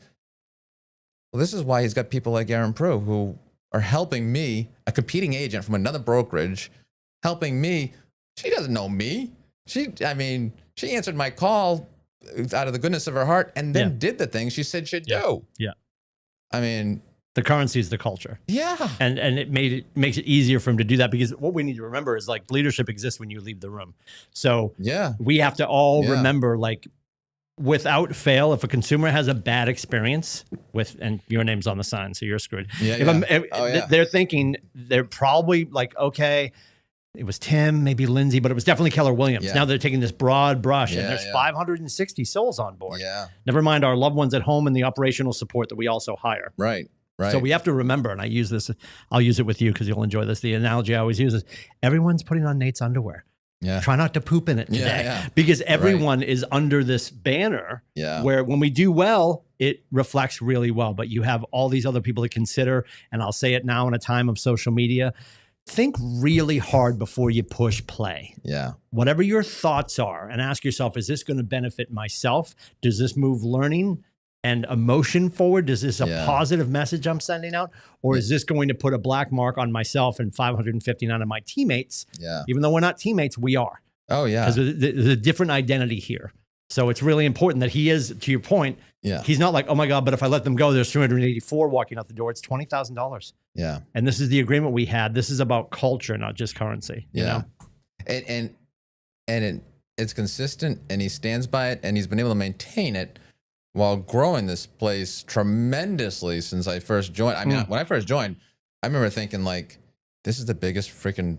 S2: Well, this is why he's got people like Aaron Prue who are helping me, a competing agent from another brokerage, helping me. She doesn't know me. She answered my call out of the goodness of her heart, and then did the things she said she'd do. Yeah. I mean,
S1: the currency is the culture.
S2: Yeah.
S1: And it makes it easier for him to do that, because what we need to remember is, like, leadership exists when you leave the room. So we have to all remember, like, without fail, if a consumer has a bad experience and your name's on the sign, so you're screwed. They're thinking, they're probably like, okay, it was Tim, maybe Lindsay, but it was definitely Keller Williams. Yeah. Now they're taking this broad brush, and there's 560 souls on board. Yeah. Never mind our loved ones at home and the operational support that we also hire.
S2: Right.
S1: So we have to remember, and I'll use it with you because you'll enjoy this. The analogy I always use is, everyone's putting on Nate's underwear. Yeah. Try not to poop in it today, because everyone is under this banner where when we do well, it reflects really well. But you have all these other people to consider, and I'll say it now in a time of social media. Think really hard before you push play. Yeah. Whatever your thoughts are, and ask yourself, is this going to benefit myself? Does this move learning and emotion forward? Is this a positive message I'm sending out? Or is this going to put a black mark on myself and 559 of my teammates? Yeah. Even though we're not teammates, we are. Oh, yeah. Because there's a different identity here. So it's really important that he is, to your point, he's not like, oh my God, but if I let them go, there's 384 walking out the door. It's $20,000. Yeah. And this is the agreement we had. This is about culture, not just currency. Yeah.
S2: You know? And it's consistent, and he stands by it, and he's been able to maintain it while growing this place tremendously since I first joined. I mean, when I first joined, I remember thinking, like, this is the biggest freaking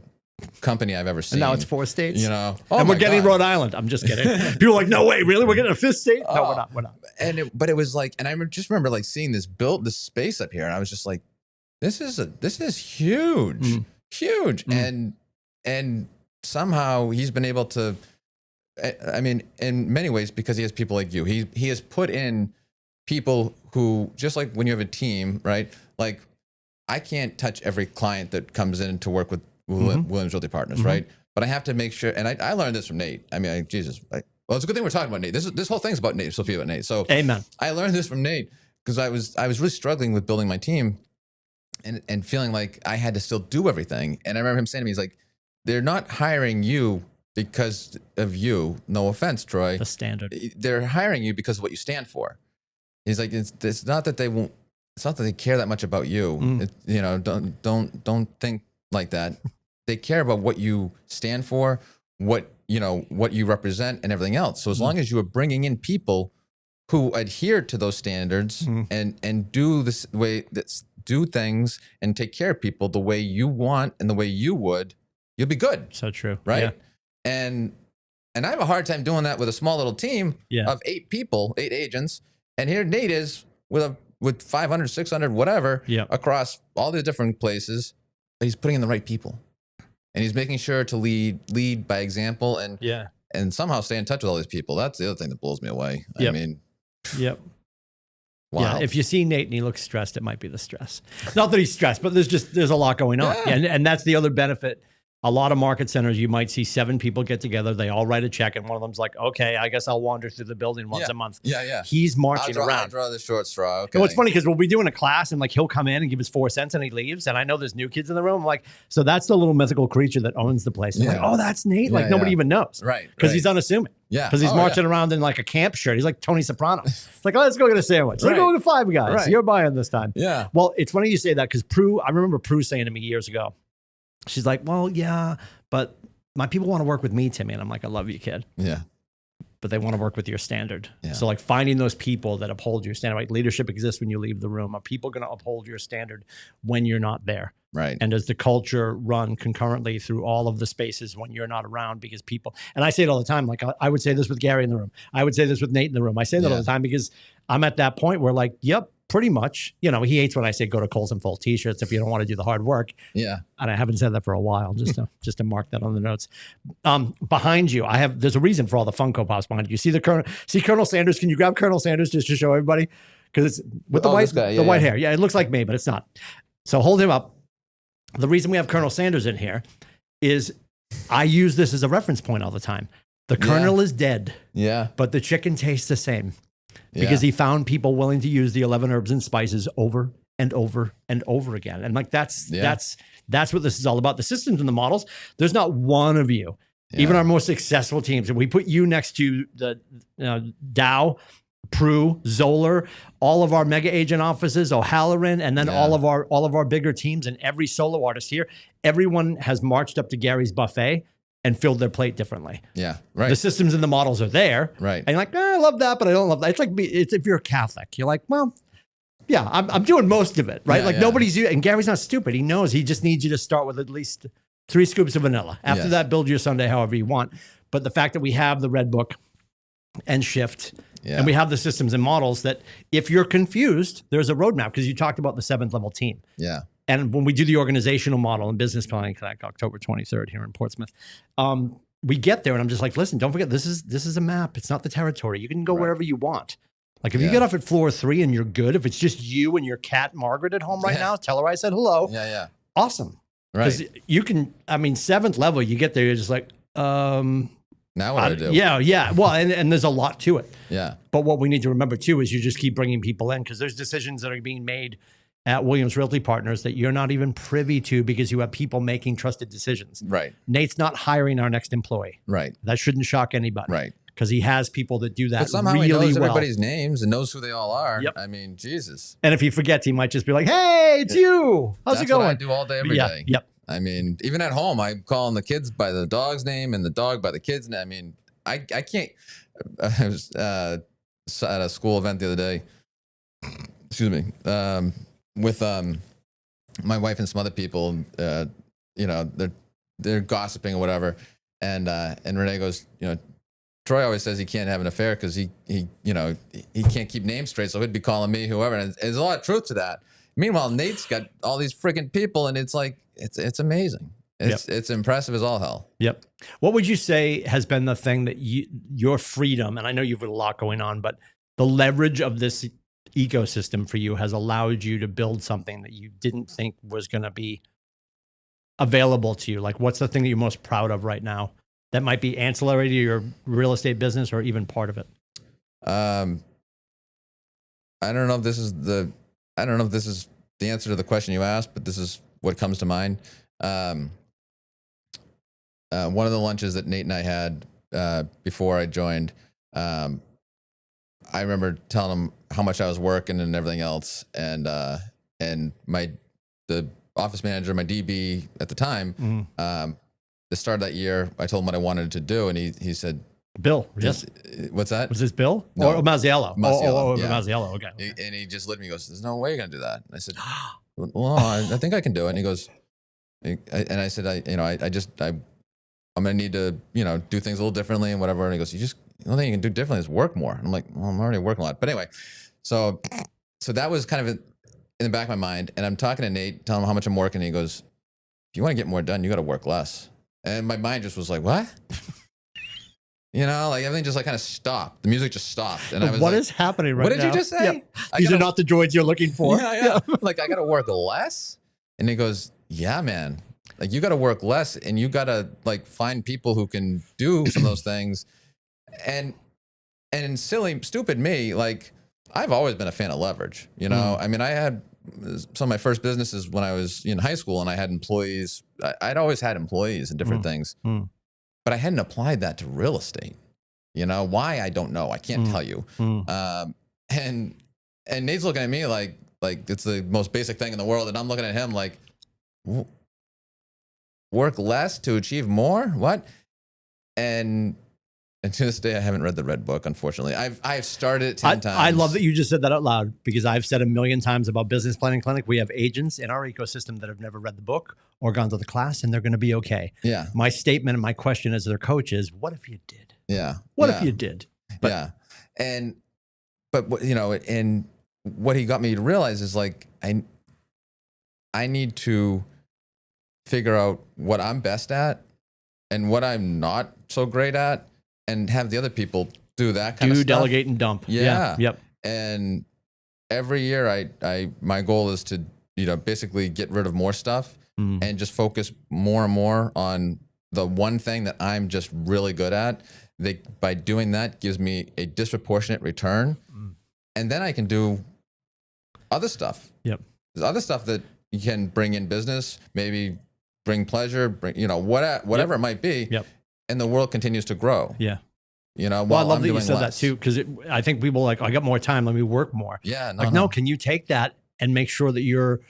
S2: company I've ever seen.
S1: And now it's 4 states.
S2: You know,
S1: and we're getting Rhode Island. I'm just kidding. People are like, no way, really? We're getting a 5th state? No, we're not. We're not.
S2: But it was like, and I just remember like seeing this space up here, and I was just like, this is huge, huge, and somehow he's been able to. I mean, in many ways, because he has people like you, he has put in people who, just like when you have a team, right? Like, I can't touch every client that comes in to work with Williams Realty Partners, right? But I have to make sure, and I learned this from Nate. I mean, Jesus, well, it's a good thing we're talking about Nate. This whole thing's about Nate. Sophia about Nate. So,
S1: amen. I
S2: learned this from Nate because I was really struggling with building my team, and feeling like I had to still do everything. And I remember him saying to me, he's like, "They're not hiring you because of you. No offense, Troy.
S1: The standard.
S2: They're hiring you because of what you stand for." He's like, "It's not that they won't. It's not that they care that much about you. You know, don't think like that. They care about what you stand for, what you represent, and everything else. So as long as you are bringing in people who adhere to those standards and do this way, do things and take care of people the way you want and the way you would, you'll be good."
S1: So true,
S2: right? Yeah. And I have a hard time doing that with a small little team of 8 people, 8 agents, and here Nate is with 500, 600, whatever, across all the different places, but he's putting in the right people. And he's making sure to lead by example and somehow stay in touch with all these people. That's the other thing that blows me away. I mean, wow.
S1: Yeah, if you see Nate and he looks stressed, it might be the stress. Not that he's stressed, but there's a lot going on. Yeah, and that's the other benefit. A lot of market centers, you might see 7 people get together. They all write a check, and one of them's like, "Okay, I guess I'll wander through the building once a month."
S2: Yeah.
S1: He's marching around.
S2: I'll draw the short straw. Okay.
S1: And what's funny, because we'll be doing a class, and like he'll come in and give his 4 cents, and he leaves. And I know there's new kids in the room. I'm like, so that's the little mythical creature that owns the place. I'm like, oh, that's Nate. Like nobody even knows,
S2: right?
S1: Because he's unassuming. Yeah, because he's marching around in like a camp shirt. He's like Tony Soprano. It's like, oh, let's go get a sandwich. Let's go to 5 guys. Right. You're buying this time.
S2: Yeah.
S1: Well, it's funny you say that, because I remember Prue saying to me years ago, she's like, well, yeah, but my people want to work with me, Timmy. And I'm like, I love you, kid.
S2: Yeah.
S1: But they want to work with your standard. Yeah. So like finding those people that uphold your standard. Like leadership exists when you leave the room. Are people going to uphold your standard when you're not there?
S2: Right.
S1: And does the culture run concurrently through all of the spaces when you're not around? Because people, and I say it all the time, like I would say this with Gary in the room. I would say this with Nate in the room. I say that all the time because I'm at that point where like, yep, pretty much, you know, he hates when I say go to Kohl's and fold t-shirts if you don't want to do the hard work.
S2: Yeah.
S1: And I haven't said that for a while, just to mark that on the notes. Behind you, there's a reason for all the Funko Pops behind you. See Colonel Sanders? Can you grab Colonel Sanders just to show everybody? Because it's with the white hair. Yeah, it looks like me, but it's not. So hold him up. The reason we have Colonel Sanders in here is I use this as a reference point all the time. The Colonel is dead.
S2: Yeah.
S1: But the chicken tastes the same. Because he found people willing to use the 11 herbs and spices over and over and over again. And like that's what this is all about. The systems and the models, there's not one of you, even our most successful teams. And we put you next to the Dow, Prue, Zoller, all of our mega agent offices, O'Halloran, and then all of our bigger teams and every solo artist here. Everyone has marched up to Gary's buffet and filled their plate differently.
S2: Yeah, right.
S1: The systems and the models are there.
S2: Right.
S1: And you're like, I love that, but I don't love that. It's like, if you're a Catholic, you're like, well, yeah, I'm doing most of it, right? Nobody's, and Gary's not stupid. He knows he just needs you to start with at least 3 scoops of vanilla. After that, build your sundae however you want. But the fact that we have the red book and shift, and we have the systems and models that if you're confused, there's a roadmap, because you talked about the 7th level team.
S2: Yeah.
S1: And when we do the organizational model and business planning, like October 23rd here in Portsmouth, we get there and I'm just like, listen, don't forget, this is a map. It's not the territory. You can go wherever you want. Like if you get off at floor 3 and you're good, if it's just you and your cat Margaret at home right now, tell her I said hello.
S2: Yeah.
S1: Awesome.
S2: Right.
S1: Because you can, 7th level, you get there, you're just like,
S2: now what do I do?
S1: Yeah. Well, and there's a lot to it.
S2: Yeah.
S1: But what we need to remember too is you just keep bringing people in, because there's decisions that are being made at Williams Realty Partners that you're not even privy to because you have people making trusted decisions.
S2: Right.
S1: Nate's not hiring our next employee.
S2: Right.
S1: That shouldn't shock anybody.
S2: Right.
S1: Because he has people that do that
S2: but somehow
S1: really
S2: he knows
S1: well.
S2: everybody's names and knows who they all are.
S1: Yep.
S2: I mean, Jesus.
S1: And if he forgets, he might just be like, hey, it's you. How's it going?
S2: That's what I do all day, every day.
S1: Yep.
S2: I mean, even at home, I'm calling the kids by the dog's name and the dog by the kid's name. I mean, I can't. I was at a school event the other day. Excuse me. With my wife and some other people, you know, they're gossiping or whatever. And Renee goes, Troy always says he can't have an affair because he can't keep names straight. So he'd be calling me whoever. And there's a lot of truth to that. Meanwhile, Nate's got all these freaking people, and it's like, it's amazing. It's impressive as all hell.
S1: Yep. What would you say has been the thing that your freedom, and I know you've got a lot going on, but the leverage of this ecosystem for you has allowed you to build something that you didn't think was going to be available to you? Like, what's the thing that you're most proud of right now that might be ancillary to your real estate business or even part of it?
S2: I don't know if this is the answer to the question you asked, but this is what comes to mind. One of the lunches that Nate and I had before I joined, I remember telling him how much I was working and everything else, and the office manager, my DB at the time, the start of that year, I told him what I wanted to do, and he said,
S1: Bill, yes.
S2: What's that?
S1: Was this Bill?
S2: No.
S1: Or Mazziello?
S2: Mazziello, yeah.
S1: Mazziello, okay.
S2: And he just looked at me and goes, there's no way you're going to do that. And I said, well, I think I can do it. And he goes, and I said, I'm going to need to, do things a little differently and whatever. And he goes, the only thing you can do differently is work more. And I'm like, well, I'm already working a lot. But anyway, so that was kind of in the back of my mind. And I'm talking to Nate, telling him how much I'm working. And he goes, if you want to get more done, you got to work less. And my mind just was like, what? Like everything just like kind of stopped. The music just stopped. And I was
S1: what
S2: like,
S1: is happening right now?
S2: What did you just say?
S1: Yeah. These are not the droids you're looking for.
S2: Yeah. Like, I got to work less? And he goes, yeah, man. Like, you got to work less, and you got to like find people who can do some of those things. And silly, stupid me, like, I've always been a fan of leverage. I mean, I had some of my first businesses when I was in high school, and I had employees. I'd always had employees and different things. But I hadn't applied that to real estate. Why? I don't know. I can't tell you. And Nate's looking at me like it's the most basic thing in the world. And I'm looking at him like, work less to achieve more? What? And to this day, I haven't read the Red Book, unfortunately. I've started it 10 times.
S1: I love that you just said that out loud, because I've said a million times about Business Planning Clinic. We have agents in our ecosystem that have never read the book or gone to the class, and they're going to be okay.
S2: Yeah.
S1: My statement and my question as their coach is, what if you did?
S2: Yeah.
S1: What if you did?
S2: But and what he got me to realize is like, I need to figure out what I'm best at and what I'm not so great at, and have the other people do that kind of stuff.
S1: Delegate and dump.
S2: Yeah.
S1: Yep.
S2: And every year my goal is to, basically get rid of more stuff and just focus more and more on the one thing that I'm just really good at. By doing that gives me a disproportionate return. And then I can do other stuff.
S1: Yep.
S2: There's other stuff that you can bring in business, maybe bring pleasure, whatever it might be.
S1: Yep.
S2: And the world continues to grow.
S1: Yeah.
S2: Well,
S1: I love that you said that too, because I think people are like, I got more time, let me work more.
S2: Yeah.
S1: No, can you take that and make sure that you're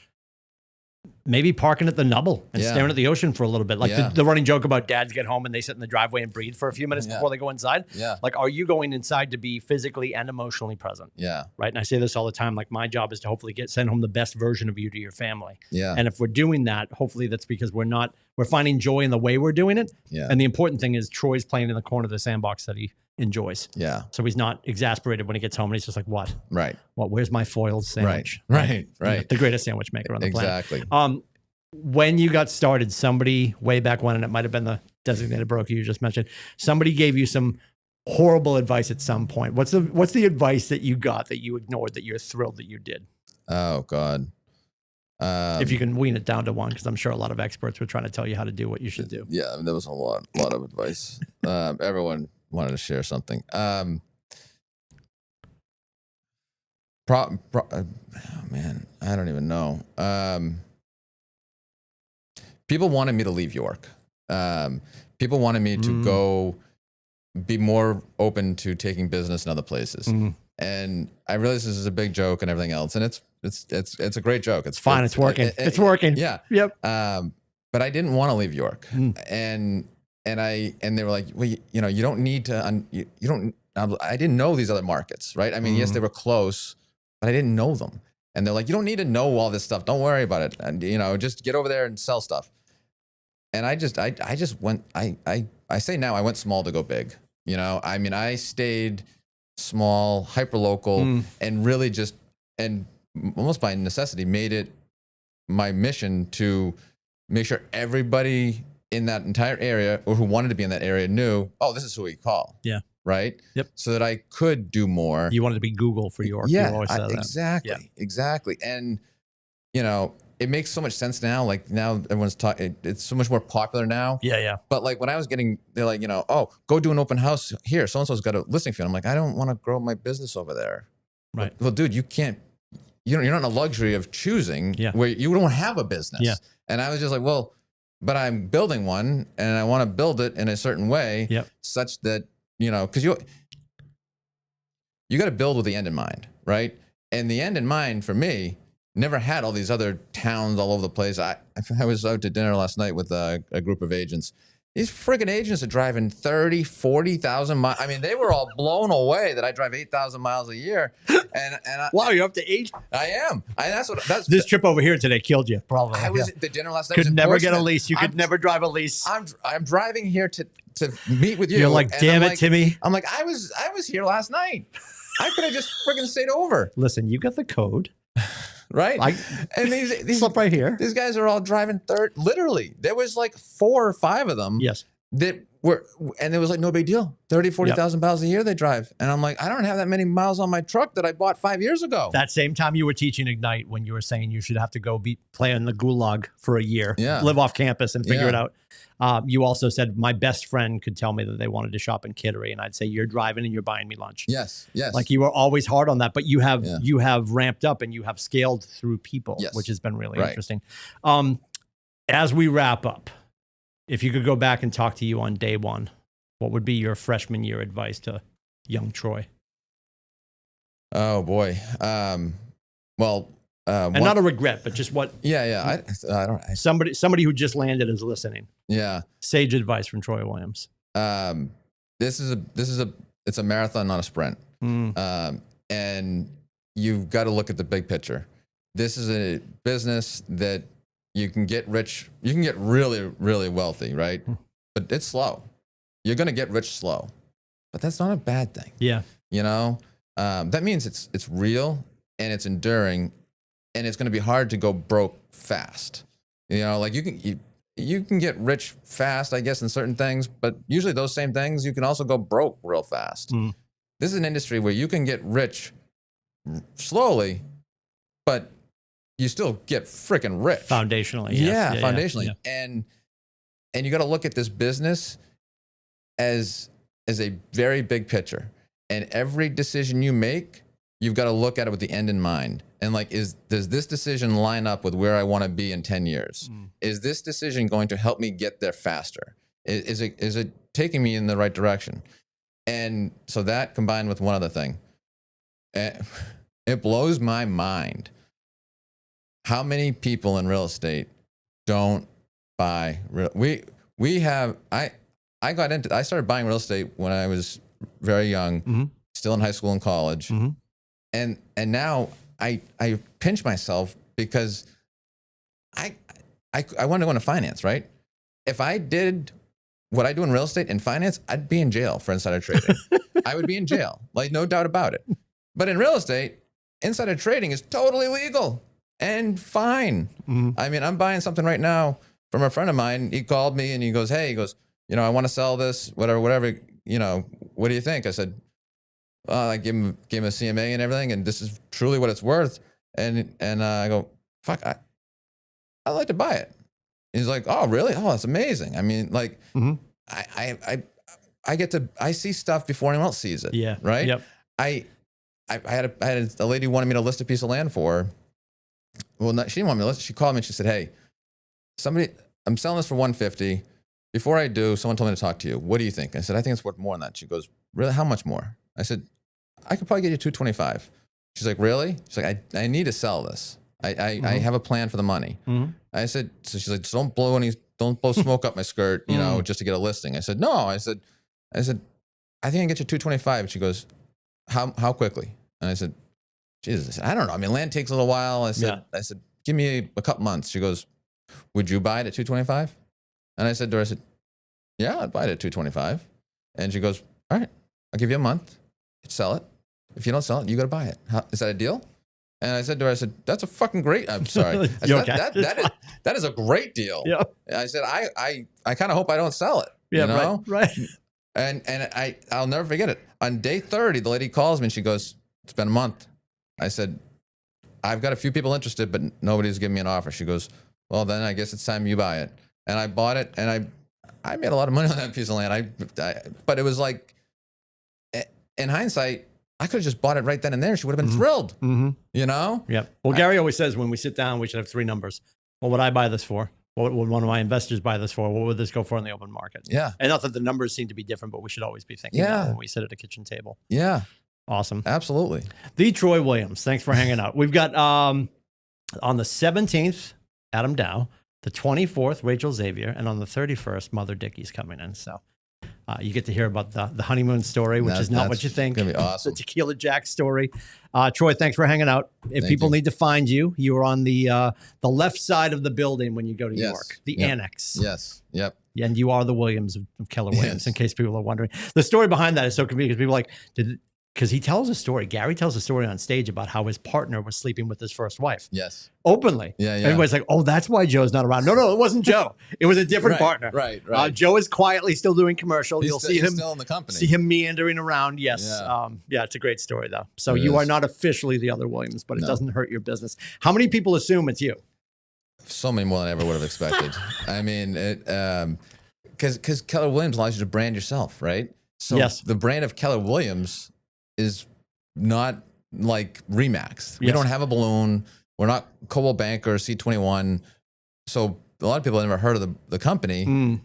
S1: maybe parking at the Nubble and staring at the ocean for a little bit? Like the running joke about dads get home and they sit in the driveway and breathe for a few minutes before they go inside.
S2: Yeah.
S1: Like, are you going inside to be physically and emotionally present?
S2: Yeah.
S1: Right. And I say this all the time. Like, my job is to hopefully send home the best version of you to your family.
S2: Yeah.
S1: And if we're doing that, hopefully that's because we're finding joy in the way we're doing it.
S2: Yeah.
S1: And the important thing is Troy's playing in the corner of the sandbox that he enjoys.
S2: Yeah.
S1: So he's not exasperated when he gets home and he's just like, what?
S2: Right.
S1: Where's my foiled sandwich?
S2: Right.
S1: The greatest sandwich maker on the planet.
S2: Exactly.
S1: When you got started, somebody way back when, and it might have been the designated broker you just mentioned, somebody gave you some horrible advice at some point. What's the advice that you got that you ignored that you're thrilled that you did?
S2: Oh God.
S1: If you can wean it down to one, because I'm sure a lot of experts were trying to tell you how to do what you should do.
S2: Yeah, there was a lot of advice. Everyone wanted to share something. Man, I don't even know. People wanted me to leave York. People wanted me to go be more open to taking business in other places. And I realize this is a big joke and everything else. And it's a great joke. It's
S1: fine. It's working. It's working.
S2: Yeah.
S1: Yep.
S2: But I didn't want to leave York. And they were like, well, you don't need to, I didn't know these other markets, right? I mean, yes, they were close, but I didn't know them. And they're like, you don't need to know all this stuff. Don't worry about it. And, just get over there and sell stuff. And I just went, I say now I went small to go big. You know, I mean, I stayed small, hyper local, and really just, and almost by necessity, made it my mission to make sure everybody in that entire area or who wanted to be in that area knew, oh, this is who we call.
S1: Yeah.
S2: Right.
S1: Yep.
S2: So that I could do more.
S1: You wanted to be Google for York.
S2: Yeah,
S1: You always said that.
S2: exactly. Exactly. And, you know, it makes so much sense now. Like now everyone's talking, it's so much more popular now.
S1: Yeah. Yeah.
S2: But like when I was they're like, you know, oh, go do an open house here. So-and-so's got a listing fee. I'm like, I don't want to grow my business over there.
S1: Right.
S2: Well, dude, you can't, you're not in a luxury of choosing where you don't have a business.
S1: Yeah.
S2: And I was just like, well, but I'm building one and I want to build it in a certain way such that, you know, because you got to build with the end in mind, right? And the end in mind for me never had all these other towns all over the place. I was out to dinner last night with a group of agents. These friggin' agents are driving 30, 40,000 miles. I mean, they were all blown away that I drive 8,000 miles a year. And
S1: wow, you're up to 8?
S2: I am. That's
S1: this trip over here today killed you. Probably.
S2: I was at the dinner last night.
S1: Could never get a lease. You could never drive a lease.
S2: I'm driving here to meet with you.
S1: You're like, damn it, Timmy.
S2: I'm like, I was here last night. I could have just friggin' stayed over.
S1: Listen, you got the code.
S2: Right. And these
S1: slip right here.
S2: These guys are all driving literally. There was like 4 or 5 of them.
S1: Yes.
S2: That were, and it was like no big deal. 30, 40,000 miles a year they drive. And I'm like, I don't have that many miles on my truck that I bought 5 years ago.
S1: That same time you were teaching Ignite when you were saying you should have to go play in the gulag for a year, live off campus and figure it out. You also said my best friend could tell me that they wanted to shop in Kittery, and I'd say you're driving and you're buying me lunch.
S2: Yes, yes.
S1: Like you were always hard on that, but you have ramped up and you have scaled through people, which has been really interesting. As we wrap up, if you could go back and talk to you on day one, what would be your freshman year advice to young Troy?
S2: Oh boy.
S1: And not a regret, but just what?
S2: Yeah. I don't.
S1: Somebody who just landed is listening.
S2: Yeah.
S1: Sage advice from Troy Williams.
S2: It's a marathon, not a sprint. And you've got to look at the big picture. This is a business that you can get rich. You can get really, really wealthy, right? But it's slow. You're going to get rich slow, but that's not a bad thing.
S1: Yeah.
S2: You know, that means it's real and it's enduring. And it's going to be hard to go broke fast. You know, like you can get rich fast, I guess, in certain things, but usually those same things, you can also go broke real fast. This is an industry where you can get rich slowly, but you still get freaking rich.
S1: Foundationally.
S2: Yes. Foundationally. Yeah. And you got to look at this business as a very big picture. And every decision you make, you've got to look at it with the end in mind. And like, does this decision line up with where I want to be in 10 years? Is this decision going to help me get there faster? Is it taking me in the right direction? And so that combined with one other thing, it blows my mind how many people in real estate don't buy real. I started buying real estate when I was very young, still in high school and college. And now I pinch myself because I want to go into finance, right? If I did what I do in real estate and finance, I'd be in jail for insider trading. I would be in jail, like no doubt about it. But in real estate, insider trading is totally legal and fine. I mean, I'm buying something right now from a friend of mine. He called me and he goes, "Hey," he goes, "you know, I want to sell this, whatever, you know, what do you think?" I said, I gave him a CMA and everything, and this is truly what it's worth. And I go, fuck, I'd like to buy it. He's like, oh, really? Oh, that's amazing. I mean, like, I see stuff before anyone else sees it.
S1: Yeah.
S2: Right.
S1: Yep.
S2: I had a lady who wanted me to list a piece of land for her. Well, she didn't want me to list. She called me and she said, "Hey, I'm selling this for $150. Before I do, someone told me to talk to you. What do you think?" I said, "I think it's worth more than that." She goes, "Really? How much more?" I said, "I could probably get you $225. She's like, "Really?" She's like, I need to sell this. I have a plan for the money. I said, so she's like, don't blow smoke up my skirt, you know, just to get a listing. I said, no. I said, I think I can get you $225. And she goes, how quickly? And I said, Jesus, I don't know. I mean, land takes a little while. I said, give me a couple months. She goes, would you buy it at $225? And I said to her, I said, yeah, I'd buy it at 225. And she goes, all right, I'll give you a month. Sell it. If you don't sell it, you got to buy it. Is that a deal? And I said to her, I said, that's a fucking great, I'm sorry. I said,
S1: okay?
S2: that is a great deal.
S1: Yeah.
S2: I said, I kind of hope I don't sell it.
S1: Yeah,
S2: you know?
S1: right.
S2: And I'll never forget it. On day 30, the lady calls me and she goes, it's been a month. I said, I've got a few people interested, but nobody's giving me an offer. She goes, well, then I guess it's time you buy it. And I bought it, and I made a lot of money on that piece of land. But it was like, in hindsight, I could have just bought it right then and there. She would have been thrilled, you know?
S1: Yep. Well, Gary always says when we sit down, we should have 3 numbers. What would I buy this for? What would one of my investors buy this for? What would this go for in the open market?
S2: Yeah.
S1: And not that the numbers seem to be different, but we should always be thinking that when we sit at a kitchen table.
S2: Yeah.
S1: Awesome.
S2: Absolutely.
S1: The Troy Williams. Thanks for hanging out. We've got on the 17th, Adam Dow, the 24th, Rachel Xavier, and on the 31st, Mother Dickey's coming in. So you get to hear about the honeymoon story, which is not what you think.
S2: It's going to be awesome.
S1: The Tequila Jack story. Troy, thanks for hanging out. If people need to find you, you are on the left side of the building when you go to York, the annex.
S2: Yes. Yep.
S1: And you are the Williams of Keller Williams, in case people are wondering. The story behind that is so confusing because people are like, because he tells a story. Gary tells a story on stage about how his partner was sleeping with his first wife.
S2: Yes.
S1: Openly.
S2: Yeah.
S1: Everybody's like, oh, that's why Joe's not around. No, it wasn't Joe. It was a different partner.
S2: Right.
S1: Joe is quietly still doing commercial. You'll see him
S2: still in the company.
S1: See him meandering around. Yes.
S2: Yeah.
S1: It's a great story, though. So you are not officially the other Williams, but it doesn't hurt your business. How many people assume it's you?
S2: So many more than I ever would have expected. I mean, because Keller Williams allows you to brand yourself, right? So the brand of Keller Williams is not like Remax. We don't have a balloon. We're not Coldwell Banker or C21. So a lot of people have never heard of the company.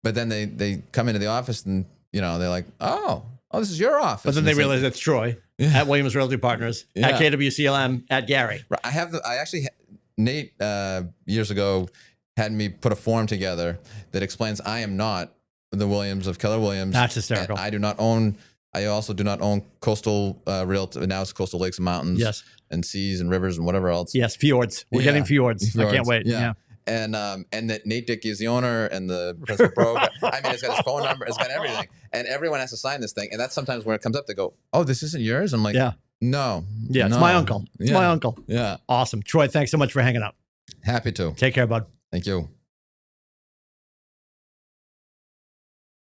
S2: But then they come into the office and, you know, they're like, oh, this is your office.
S1: But then they realize that's Troy at Williams Realty Partners, at KWCLM, at Gary.
S2: Nate years ago had me put a form together that explains I am not the Williams of Keller Williams.
S1: That's hysterical.
S2: I also do not own coastal realty. Now it's coastal lakes and mountains, and seas and rivers and whatever else.
S1: Yes, fjords. We're getting fjords. I can't wait. Yeah.
S2: And that Nate Dickey is the owner and the principal broker. I mean, it's got his phone number. It's got everything. And everyone has to sign this thing. And that's sometimes when it comes up, they go, "Oh, this isn't yours." I'm like, no.
S1: Yeah, it's my uncle. It's my uncle.
S2: Yeah.
S1: Awesome. Troy, thanks so much for hanging out.
S2: Happy to.
S1: Take care, bud.
S2: Thank you.